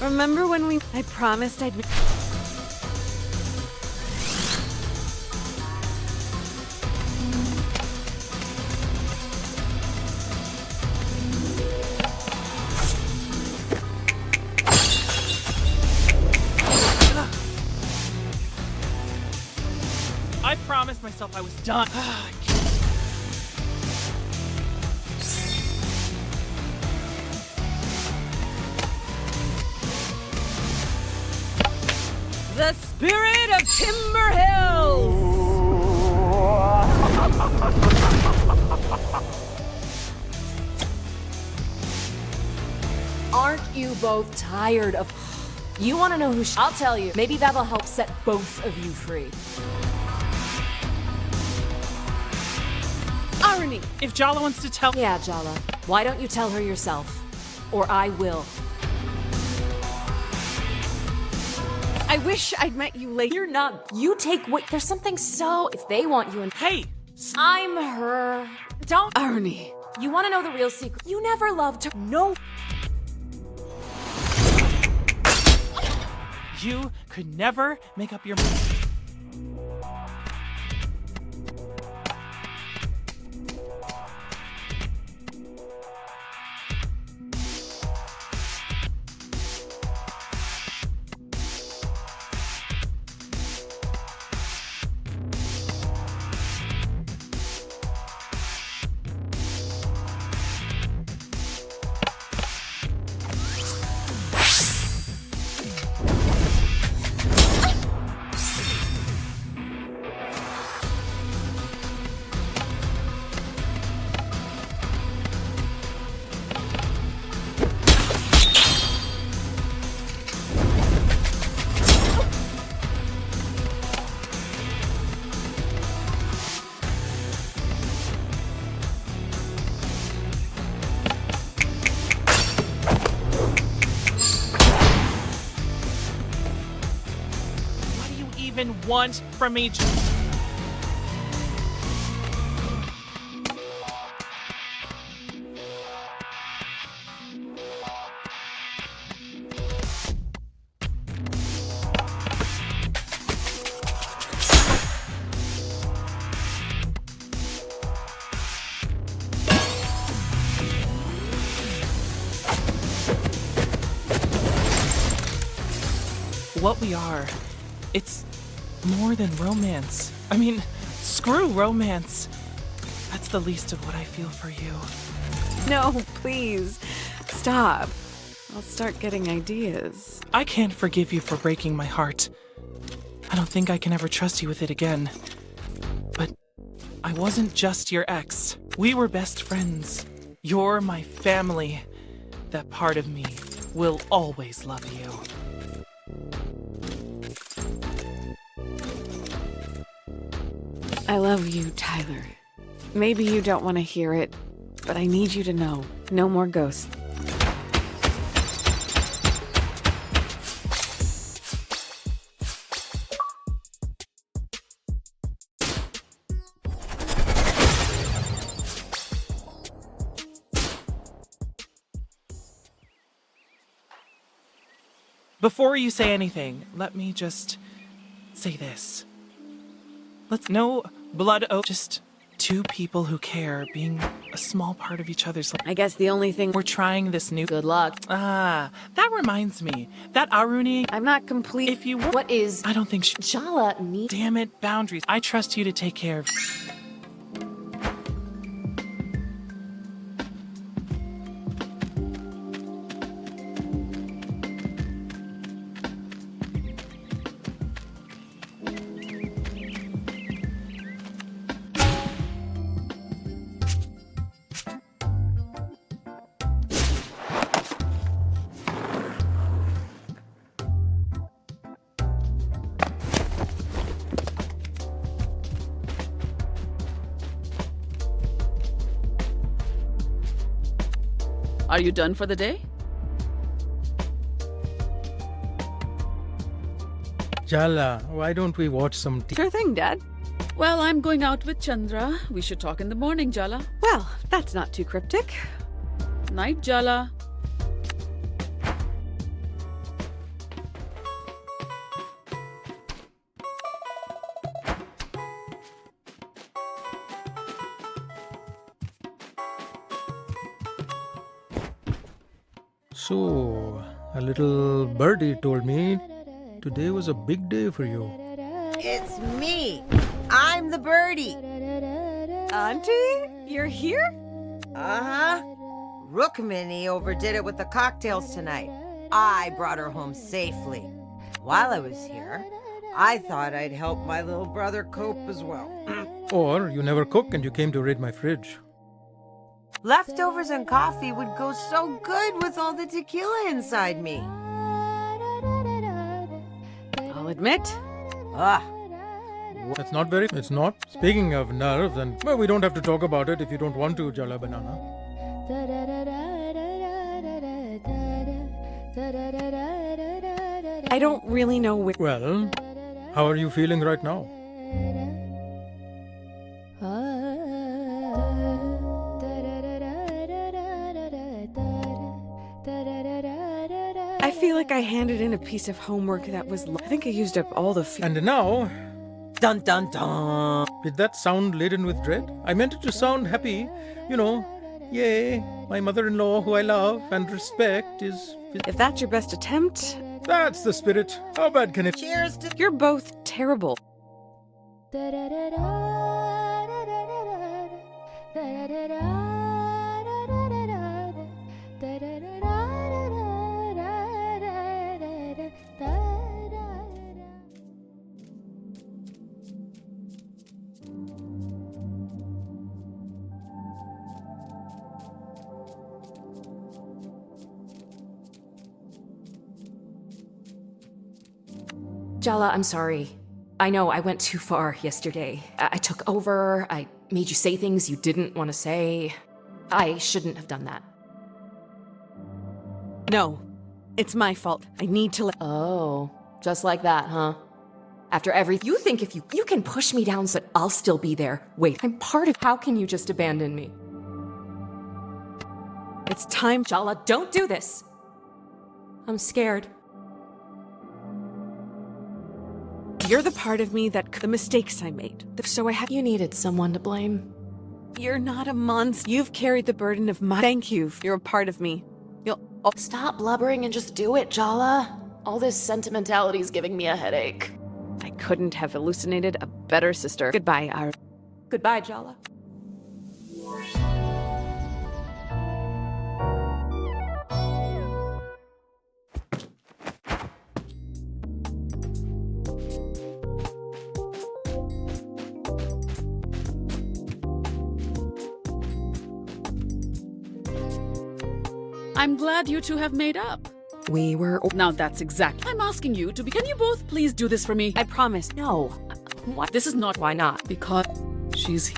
Remember when I promised I'd... I promised myself I was done. The spirit of Timber Hills! Aren't you both tired of... You want to know who I'll tell you. Maybe that'll help set both of you free. Arnie! If Jala wants to tell... Yeah, Jala. Why don't you tell her yourself? Or I will. I wish I'd met you later. You're not... You take what... There's something so... If they want you in... Hey! I'm her. Don't... Arnie. You want to know the real secret? You never loved her. No... You could never make up your mind. even want from me? What we are, it's more than romance. I mean, screw romance. That's the least of what I feel for you. No, please. Stop. I'll start getting ideas. I can't forgive you for breaking my heart. I don't think I can ever trust you with it again. But I wasn't just your ex. We were best friends. You're my family. That part of me will always love you. I love you, Tyler. Maybe you don't want to hear it, but I need you to know. No more ghosts. Before you say anything, let me just say this. Let's no blood oath, just two people who care being a small part of each other's life. I guess the only thing We're trying this new. Good luck. Ah, that reminds me. That Aruni. I'm not complete. If you were. What is... I don't think Jala need... Damn it, boundaries. I trust you to take care of. Are you done for the day? Jala, why don't we watch some TV? Sure thing, Dad. Well, I'm going out with Chandra. We should talk in the morning, Jala. Well, that's not too cryptic. Night, Jala. So, a little birdie told me today was a big day for you. It's me. I'm the birdie. Auntie, you're here? Uh-huh. Rukmini overdid it with the cocktails tonight. I brought her home safely. While I was here, I thought I'd help my little brother cope as well. Or you never cook and you came to raid my fridge. Leftovers and coffee would go so good with all the tequila inside me. I'll admit. It's not. Speaking of nerves, and well, we don't have to talk about it if you don't want to, Jala Banana. I don't really know where. Well, how are you feeling right now? I feel like I handed in a piece of homework that was... I think I used up all the... And now... Dun dun dun! Did that sound laden with dread? I meant it to sound happy. You know, yay, my mother-in-law who I love and respect is... If that's your best attempt... That's the spirit. How bad can it... Cheers to... You're both terrible. Jala, I'm sorry. I know I went too far yesterday. I took over, I made you say things you didn't want to say. I shouldn't have done that. No, it's my fault. I need to let... Oh, just like that, huh? After you think if you can push me down so I'll still be there. Wait, I'm part of. How can you just abandon me? It's time. Jala, don't do this. I'm scared. You're the part of me that the mistakes I made. So I have. You needed someone to blame. You're not a monster. You've carried the burden of my. Thank you. You're a part of me. You'll. Stop blubbering and just do it, Jala. All this sentimentality is giving me a headache. I couldn't have hallucinated a better sister. Goodbye, Goodbye, Jala. I'm glad you two have made up. We were. Now that's exactly. I'm asking you to be. Can you both please do this for me? I promise. No. What? This is not. Why not? Because she's.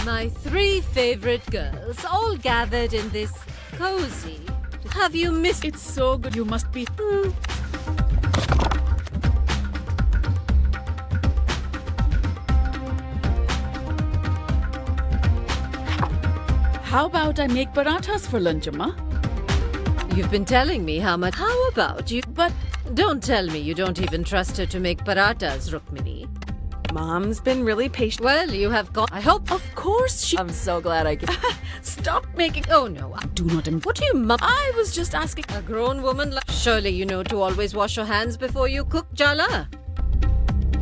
My 3 favorite girls all gathered in this cozy. Have you missed? It's so good. You must be. How about I make parathas for lunch, Amma? You've been telling me how much. How about you? But don't tell me you don't even trust her to make parathas, Rukmini. Mom's been really patient. Well, you have got. I hope. Of course she. I'm so glad I can. Stop making. Oh no. Do not. What do you mum? I was just asking. A grown woman like. Surely you know to always wash your hands before you cook, Jala.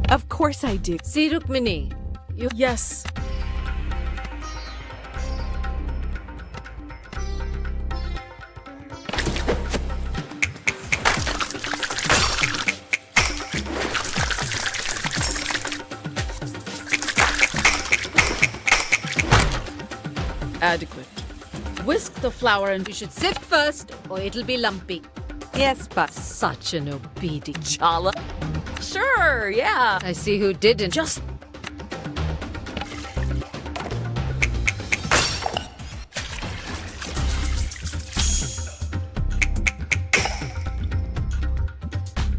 Of course I do. See, Rukmini. You. Yes. Adequate. Whisk the flour and you should sift first, or it'll be lumpy. Yes, but such an obedient Jala. Sure, yeah. I see who didn't. Just.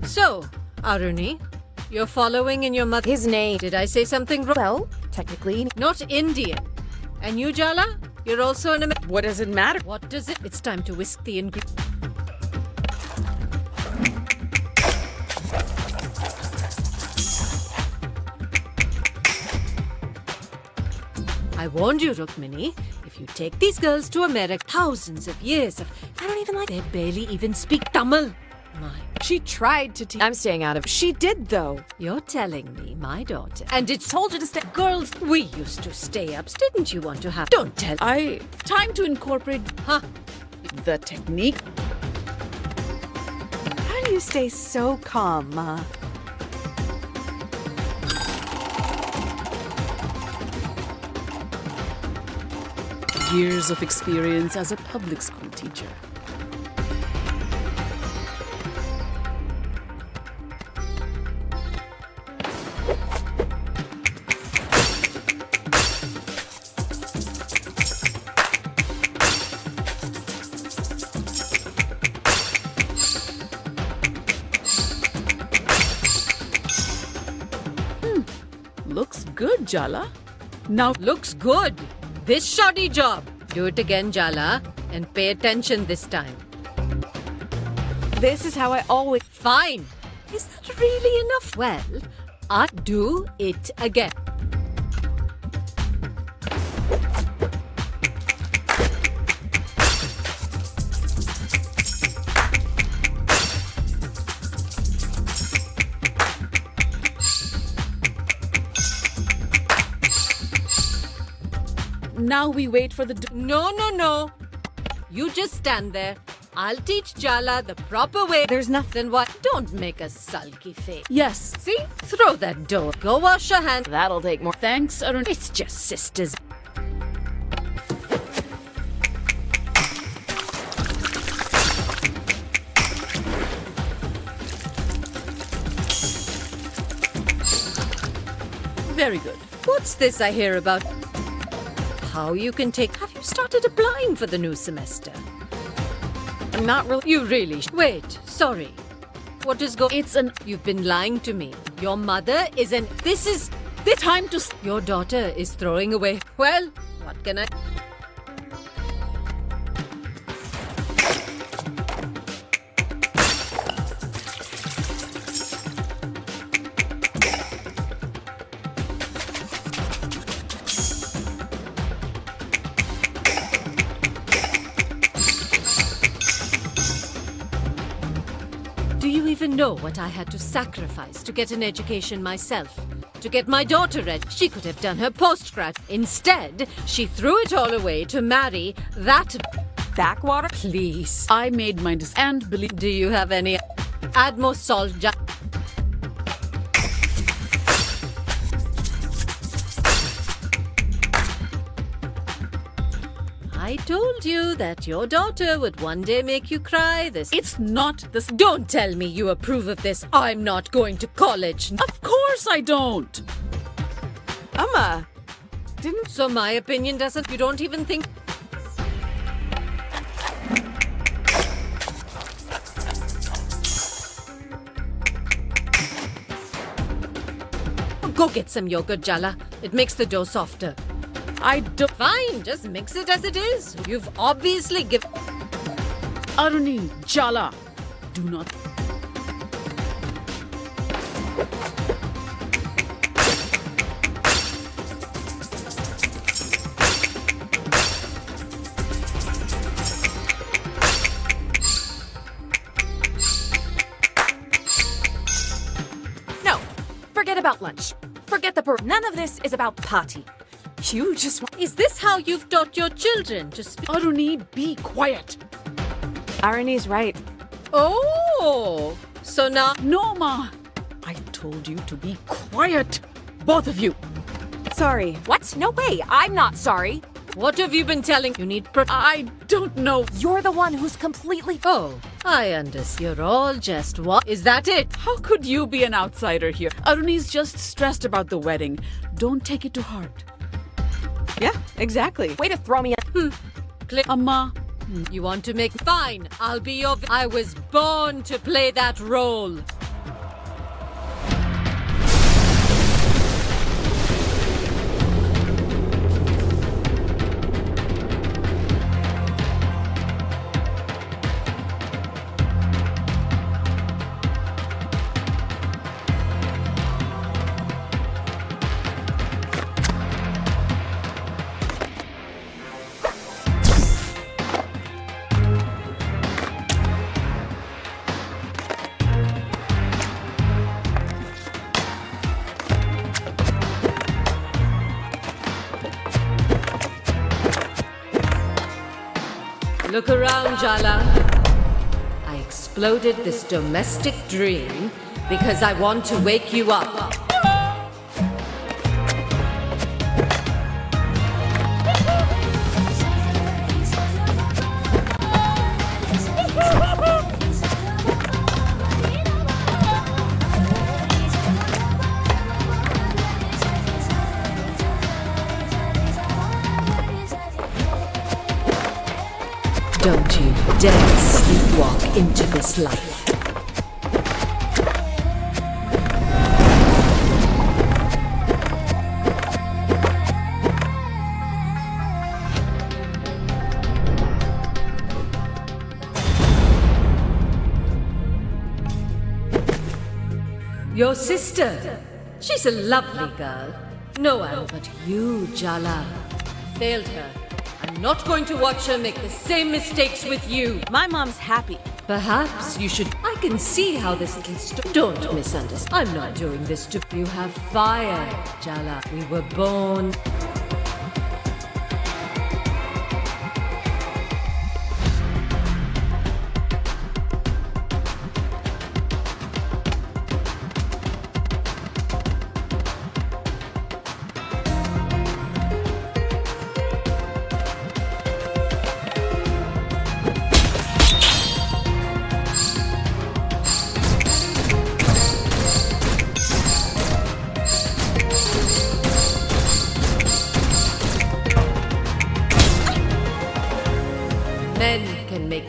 So, Aruni, you're following in your mother. His name. Did I say something wrong? Well, technically. Not Indian. And you, Jala? You're also an American. What does it matter? What does it? It's time to whisk the ingredients. I warned you, Rukmini. If you take these girls to America, thousands of years of. I don't even like. They barely even speak Tamil. My. She tried to teach. I'm staying out of. She did, though. You're telling me, my daughter. And it's told you to stay. Girls, we used to stay up. Didn't you want to have. Don't tell. Time to incorporate. The technique. How do you stay so calm, Ma? Years of experience as a public school teacher. Looks good, Jala. Now looks good. This shoddy job. Do it again, Jala, and pay attention this time. This is how I always. Fine. Is that really enough? Well, I'll do it again. Now we wait for the. No. You just stand there. I'll teach Jala the proper way. There's nothing. What? Don't make a sulky face. Yes. See? Throw that door. Go wash your hands. That'll take more. Thanks, Arun. It's just sisters. Very good. What's this I hear about? How you can take... Have you started applying for the new semester? I'm not really. You really... Wait, sorry. What is It's an... You've been lying to me. Your mother is an... This is... The time to... Your daughter is throwing away... Well, what can I... Do you even know what I had to sacrifice to get an education myself? To get my daughter read, she could have done her postgrad. Instead, she threw it all away to marry that backwater. Please. I made my decision and believe... Do you have any... Add more salt, I told you that your daughter would one day make you cry. It's not this... Don't tell me you approve of this. I'm not going to college. Of course I don't. Amma, didn't... So my opinion doesn't... You don't even think... Go get some yogurt, Jala. It makes the dough softer. I don't... Fine, just mix it as it is. You've obviously given... Aruni, Jala, do not... No, forget about lunch. Forget the None of this is about party. You just want... Is this how you've taught your children to speak? Aruni, be quiet. Aruni's right. Oh, so now... No, Ma. I told you to be quiet. Both of you. Sorry. What? No way. I'm not sorry. What have you been telling? You need I don't know. You're the one who's completely... Oh, I understand. You're all just what? Is that it? How could you be an outsider here? Aruni's just stressed about the wedding. Don't take it to heart. Yeah, exactly. Way to throw me in. Click. Amma. You want to make... Fine, I'll be your... I was born to play that role. Look around, Jala. I exploded this domestic dream because I want to wake you up. Don't you dare sleepwalk into this life. Your sister. She's a lovely girl. No one but you, Jala. Failed her. I'm not going to watch her make the same mistakes with you. My mom's happy. Perhaps you should... I can see how this little... Don't misunderstand. I'm not doing this to... You have fire, Jala. We were born...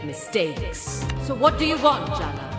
mistakes. So what do you want, Jala?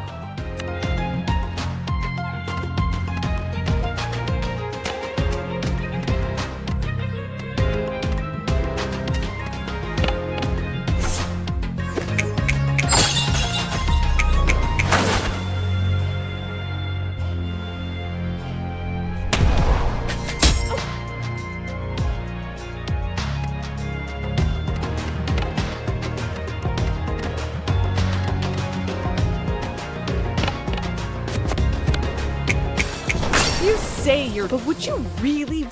You say you're, but would you really?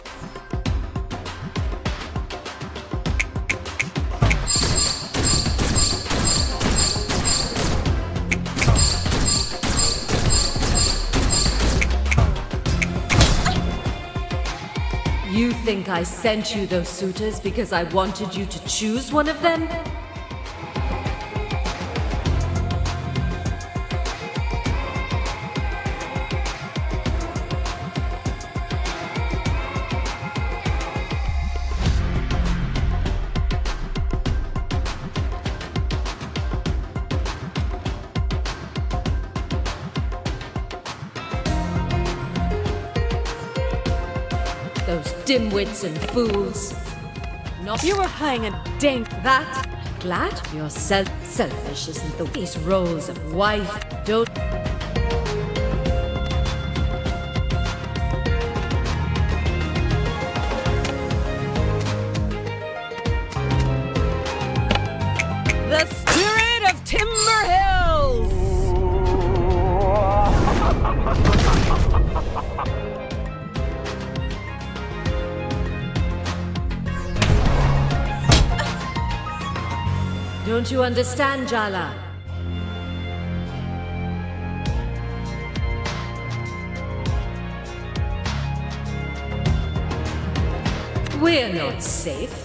You think I sent you those suitors because I wanted you to choose one of them? Those dimwits and fools. Not You were playing a dang that. Glad you're selfish, isn't the these roles of wife don't. The spirit of Timber Hills! Don't you understand, Jala? We're not safe.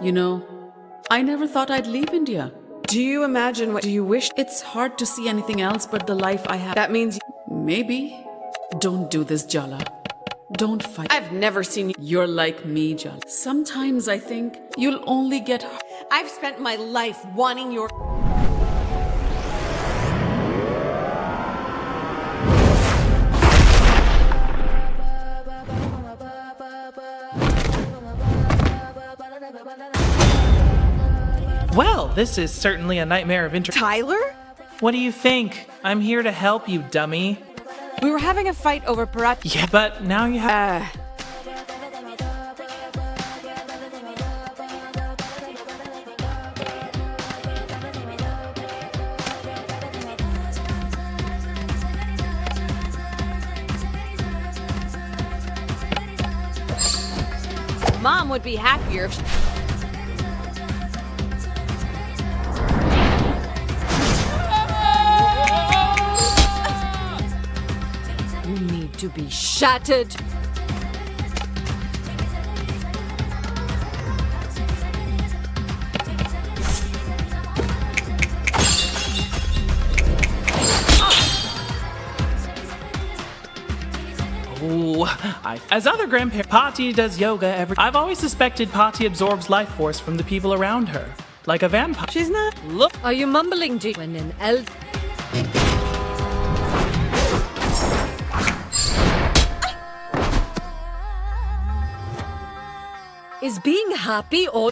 You know, I never thought I'd leave India. Do you imagine what do you wish? It's hard to see anything else but the life I have. That means Maybe. Don't do this, Jala. Don't fight. I've never seen you. You're like me, Jala. Sometimes I think you'll only get hurt. I've spent my life wanting your. Well, this is certainly a nightmare of Tyler? What do you think? I'm here to help you, dummy. We were having a fight over Parat. Yeah, but now you have. Mom would be happier if she. You need to be shattered. As other grandparents, Pati does yoga every. I've always suspected Pati absorbs life force from the people around her, like a vampire. She's not. Look. Are you mumbling to when an elf? Is being happy or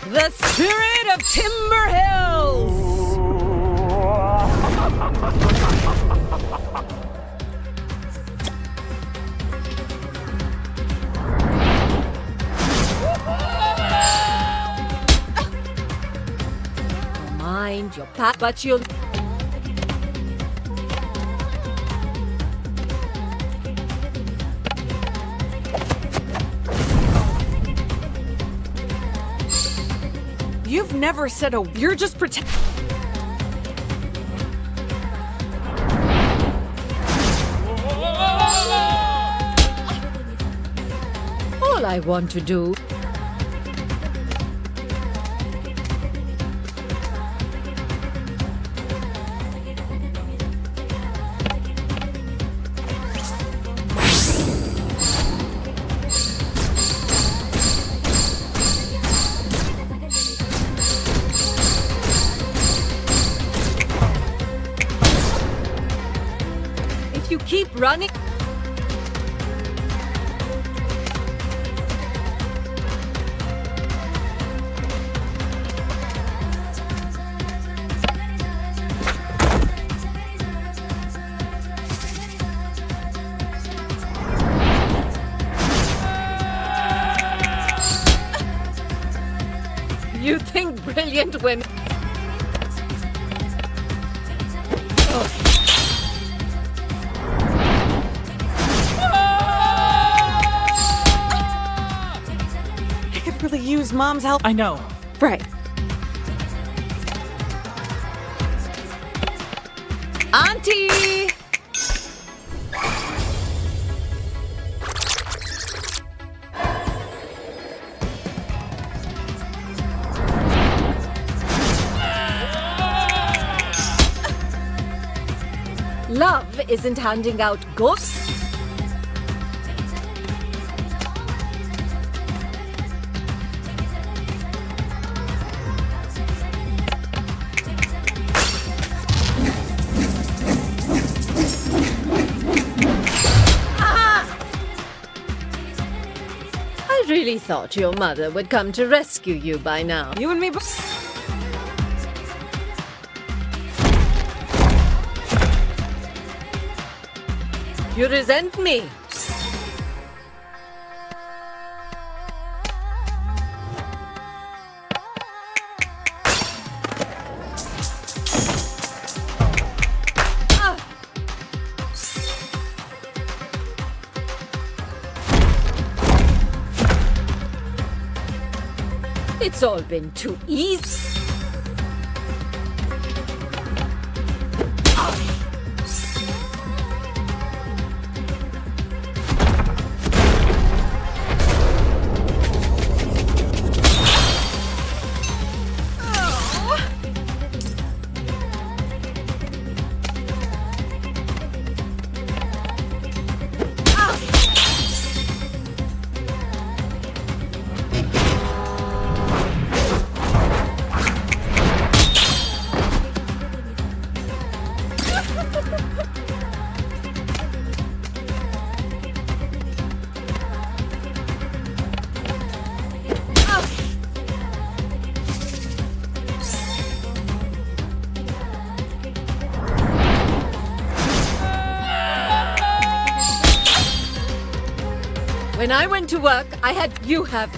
the spirit of Timber Hills? Mind your pat, but you'll. You've never said a. You're just pretend. All I want to do. You keep running. You think brilliant women. Really use Mom's help. I know. Right. Auntie! Love isn't handing out ghosts. I really thought your mother would come to rescue you by now. You and me. You resent me. It's all been too easy. When I went to work, you have.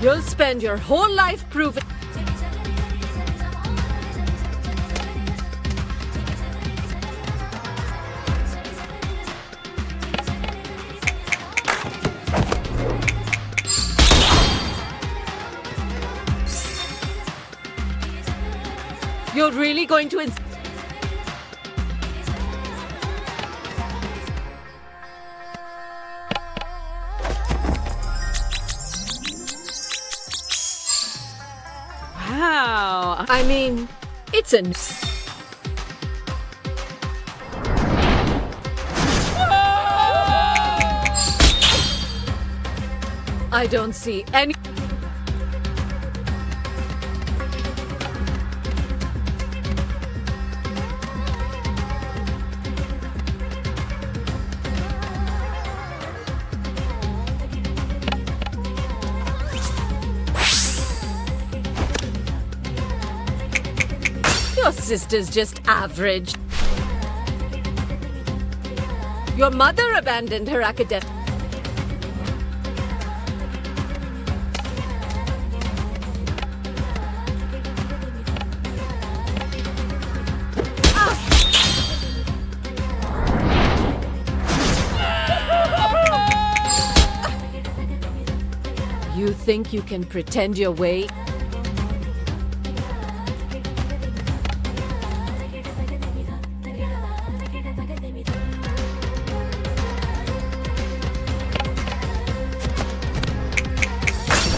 You'll spend your whole life proving. You're really going to Wow. I mean, it's a... I don't see any... Your sister's just average. Your mother abandoned her academic. You think you can pretend your way?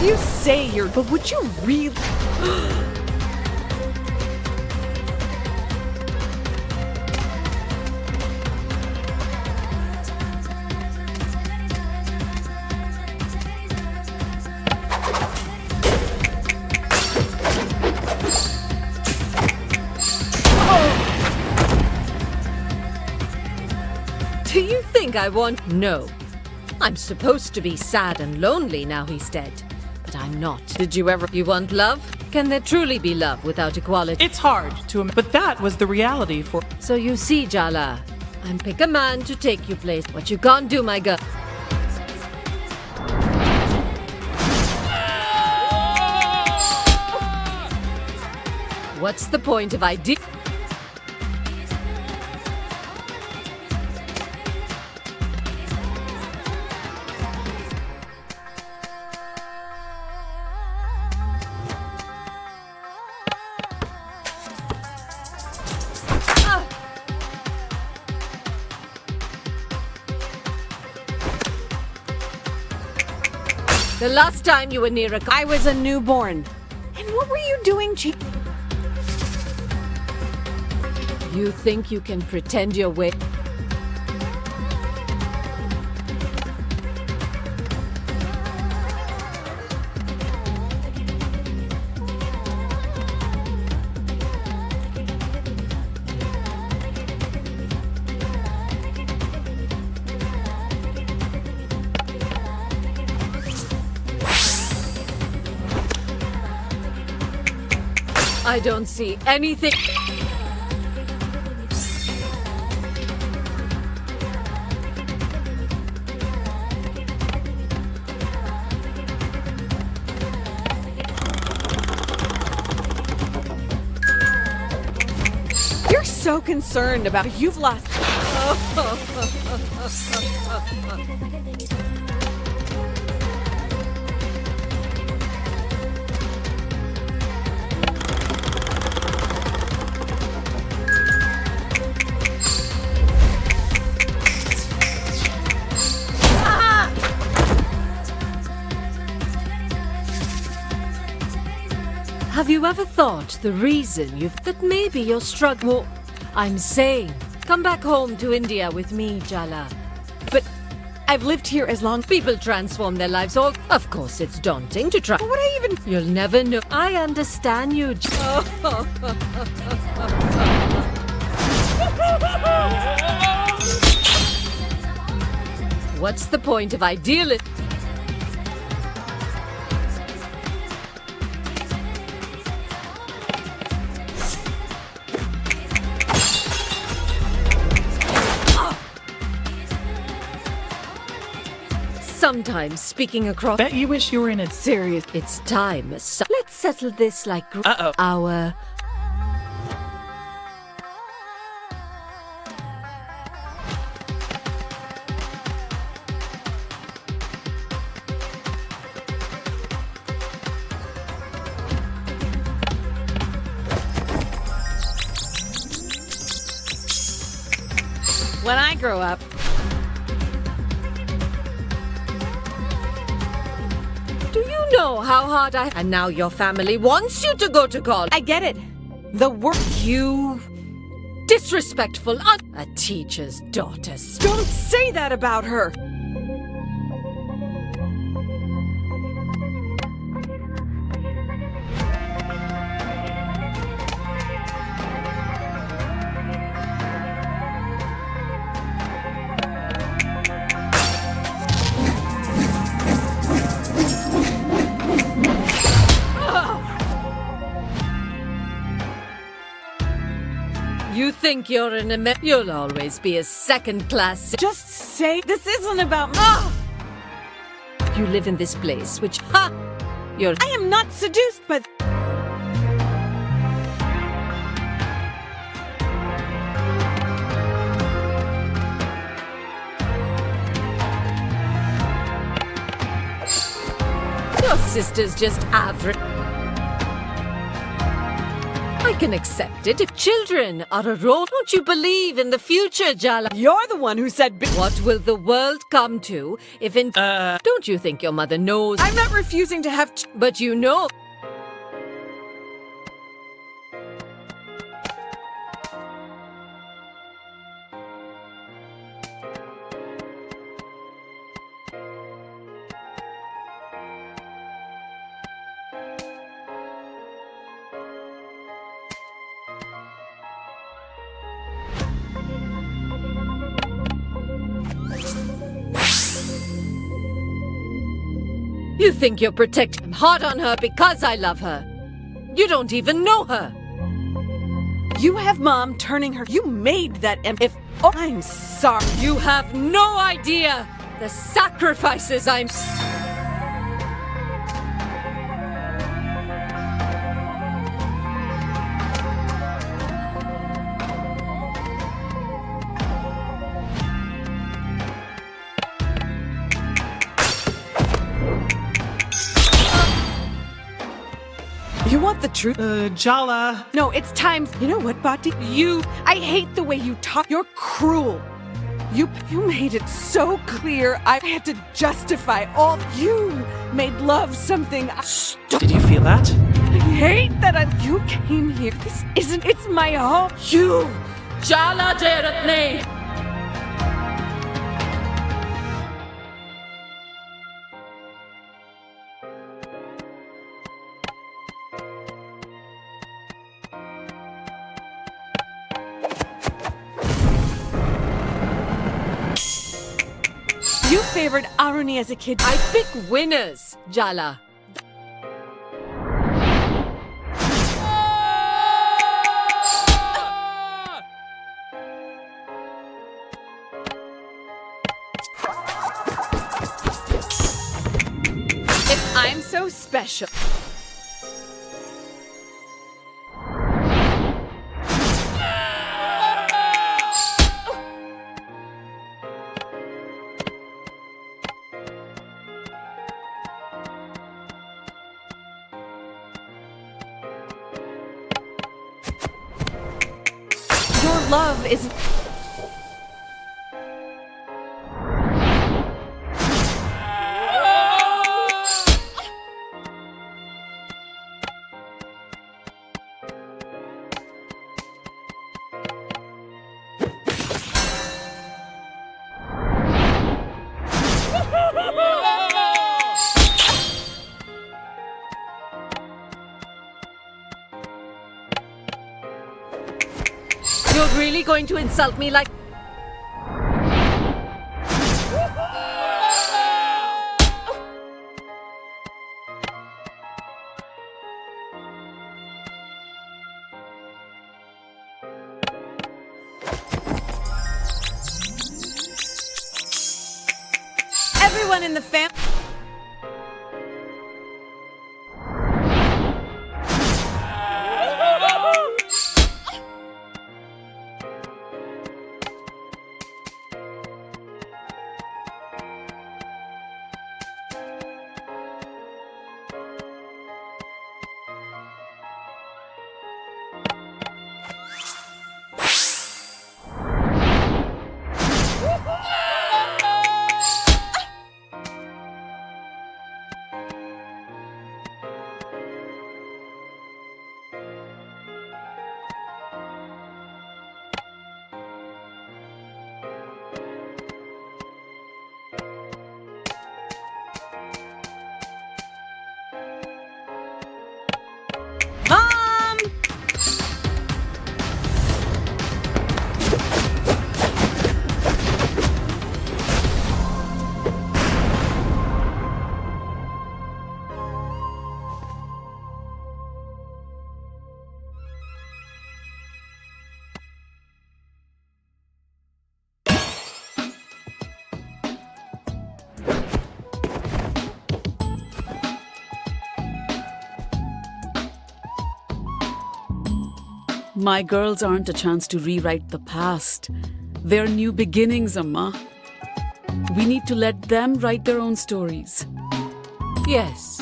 You say you're, but would you really? Do you think I want? No. I'm supposed to be sad and lonely now he's dead. But I'm not. Did you ever? You want love? Can there truly be love without equality? It's hard to, but that was the reality for. So you see, Jala, I'm pick a man to take you place. What you can't do, my girl. What's the point if I do? The last time you were near I was a newborn. And what were you doing, You think you can pretend your way? I don't see anything. You're so concerned about you've lost. Have you ever thought the reason that maybe you're struggling? I'm saying Come back home to India with me, Jala. But I've lived here as long. People transform their lives all. Of course, it's daunting to try. What I even. You'll never know. I understand you. What's the point of idealism? Sometimes speaking across. Bet you wish you were in a Serious. It's time. Let's settle this like Uh-oh. our. When I grow up. Do you know how hard I. And now your family wants you to go to college. I get it. The work. You. Disrespectful. A teacher's daughter. Don't say that about her. You think you're an You'll always be a second-class. Just say this isn't about me. You live in this place, which you're. I am not seduced by. Your sister's just average. I can accept it if children are a role. Don't you believe in the future, Jala? You're the one who said. What will the world come to if in. Don't you think your mother knows? I'm not refusing to have. But you know. You think you're protecting. I'm hard on her because I love her. You don't even know her. You have Mom turning her. You made that. If. Oh, I'm sorry. You have no idea the sacrifices I'm. You want the truth? Jala. No, it's time. You know what, Bhakti? I hate the way you talk. You're cruel. You made it so clear I had to justify all. You made love something. Did you feel that? I hate that you came here. This isn't. It's my home. You, Jala Jaratne. You favored Aruni as a kid. I pick winners, Jala. If I'm so special. Your love is. really going to insult me like... Everyone in the fam... My girls aren't a chance to rewrite the past. They're new beginnings, Amma. We need to let them write their own stories. Yes.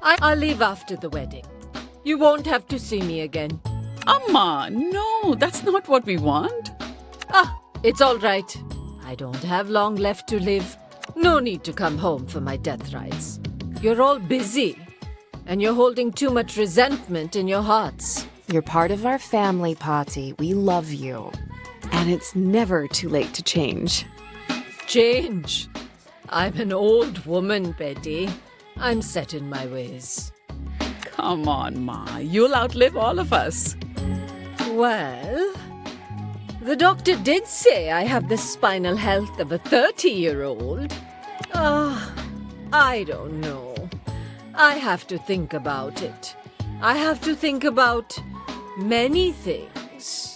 I'll leave after the wedding. You won't have to see me again. Amma, no, that's not what we want. It's all right. I don't have long left to live. No need to come home for my death rites. You're all busy, and you're holding too much resentment in your hearts. You're part of our family, Patty. We love you. And it's never too late to change. Change? I'm an old woman, Betty. I'm set in my ways. Come on, Ma. You'll outlive all of us. Well, the doctor did say I have the spinal health of a 30-year-old. I don't know. I have to think about it. I have to think about many things.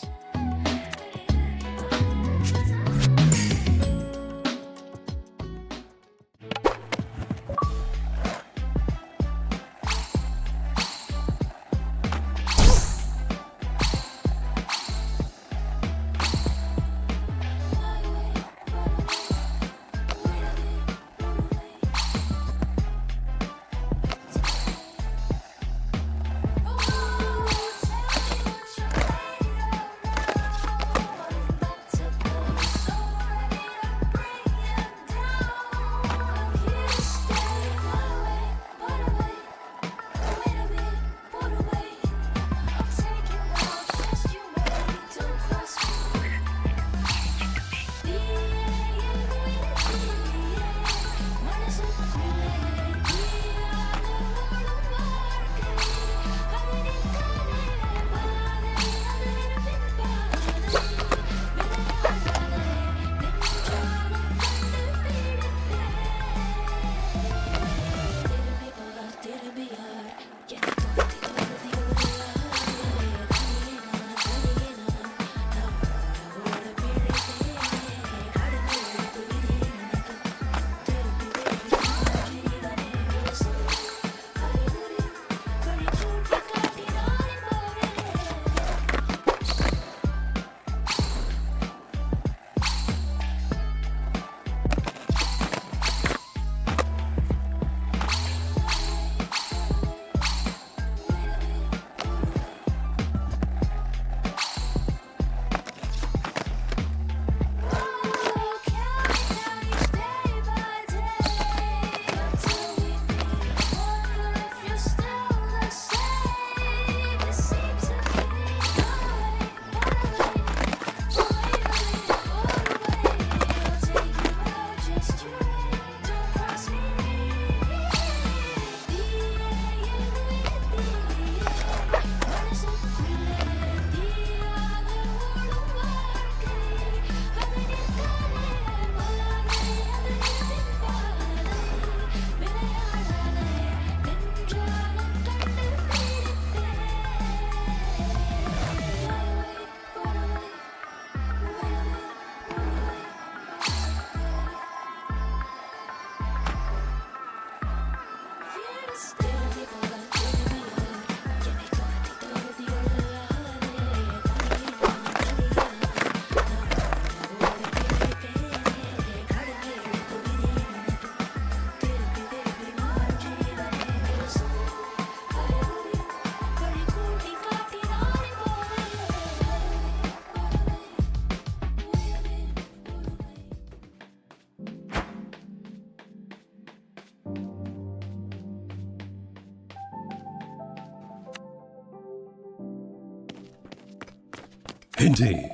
Indeed.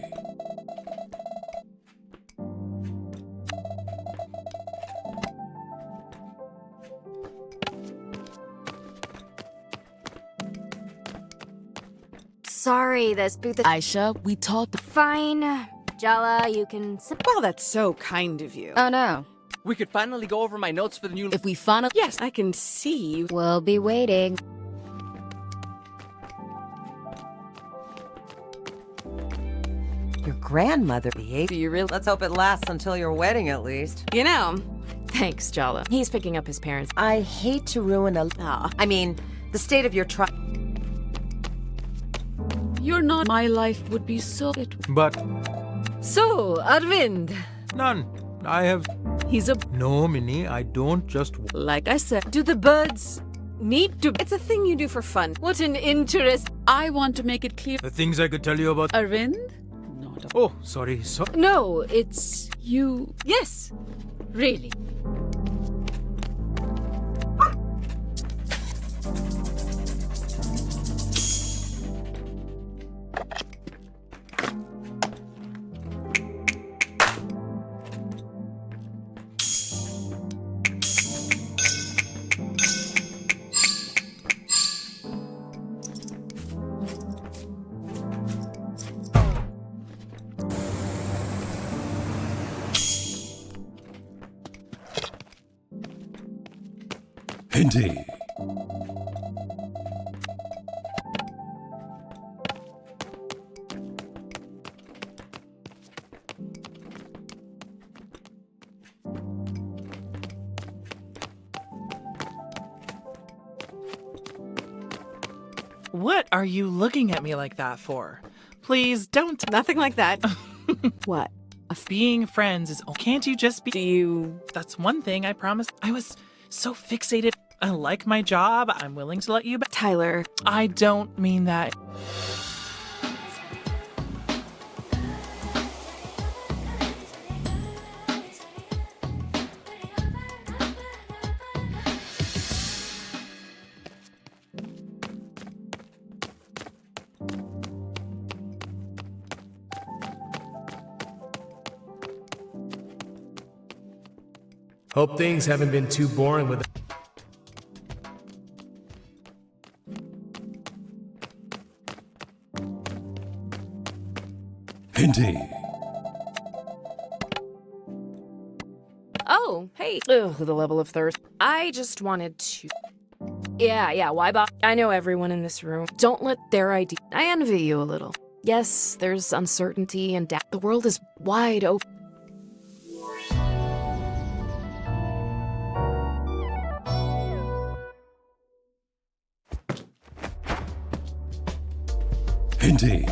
Sorry, this booth. Aisha, we talked. Fine. Jala, you can. Well, that's so kind of you. Oh no. We could finally go over my notes for the new. If we finally. Yes, I can see you. We'll be waiting. Your grandmother behaved. Do you really? Let's hope it lasts until your wedding, at least. You know. Thanks, Jala. He's picking up his parents. I hate to ruin a. I mean, the state of your trial. You're not. My life would be so. But So, Arvind. none. I have. He's a. No, Minnie, I don't just. Like I said, Do the birds need to. It's a thing you do for fun. What an interest. I want to make it clear. The things I could tell you about. Arvind? Oh, sorry. No, it's. You. Yes. Really. Indeed. What are you looking at me like that for? Please don't. Nothing like that. What? Being friends is. Can't you just be? Do you. That's one thing I promised. I was so fixated. I like my job. I'm willing to let you back. Tyler. I don't mean that. Hope things haven't been too boring with. Indeed. Oh, hey. Ugh, the level of thirst. I just wanted to. Yeah, why bother? I know everyone in this room. Don't let their idea. I envy you a little. Yes, there's uncertainty and doubt. The world is wide open. Indeed.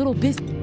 little busy.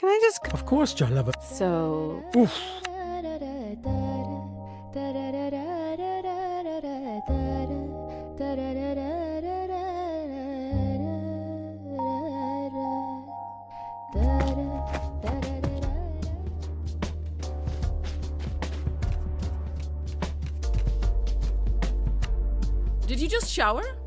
Can I just... Of course, Jala, but... So... Oof. Did you just shower?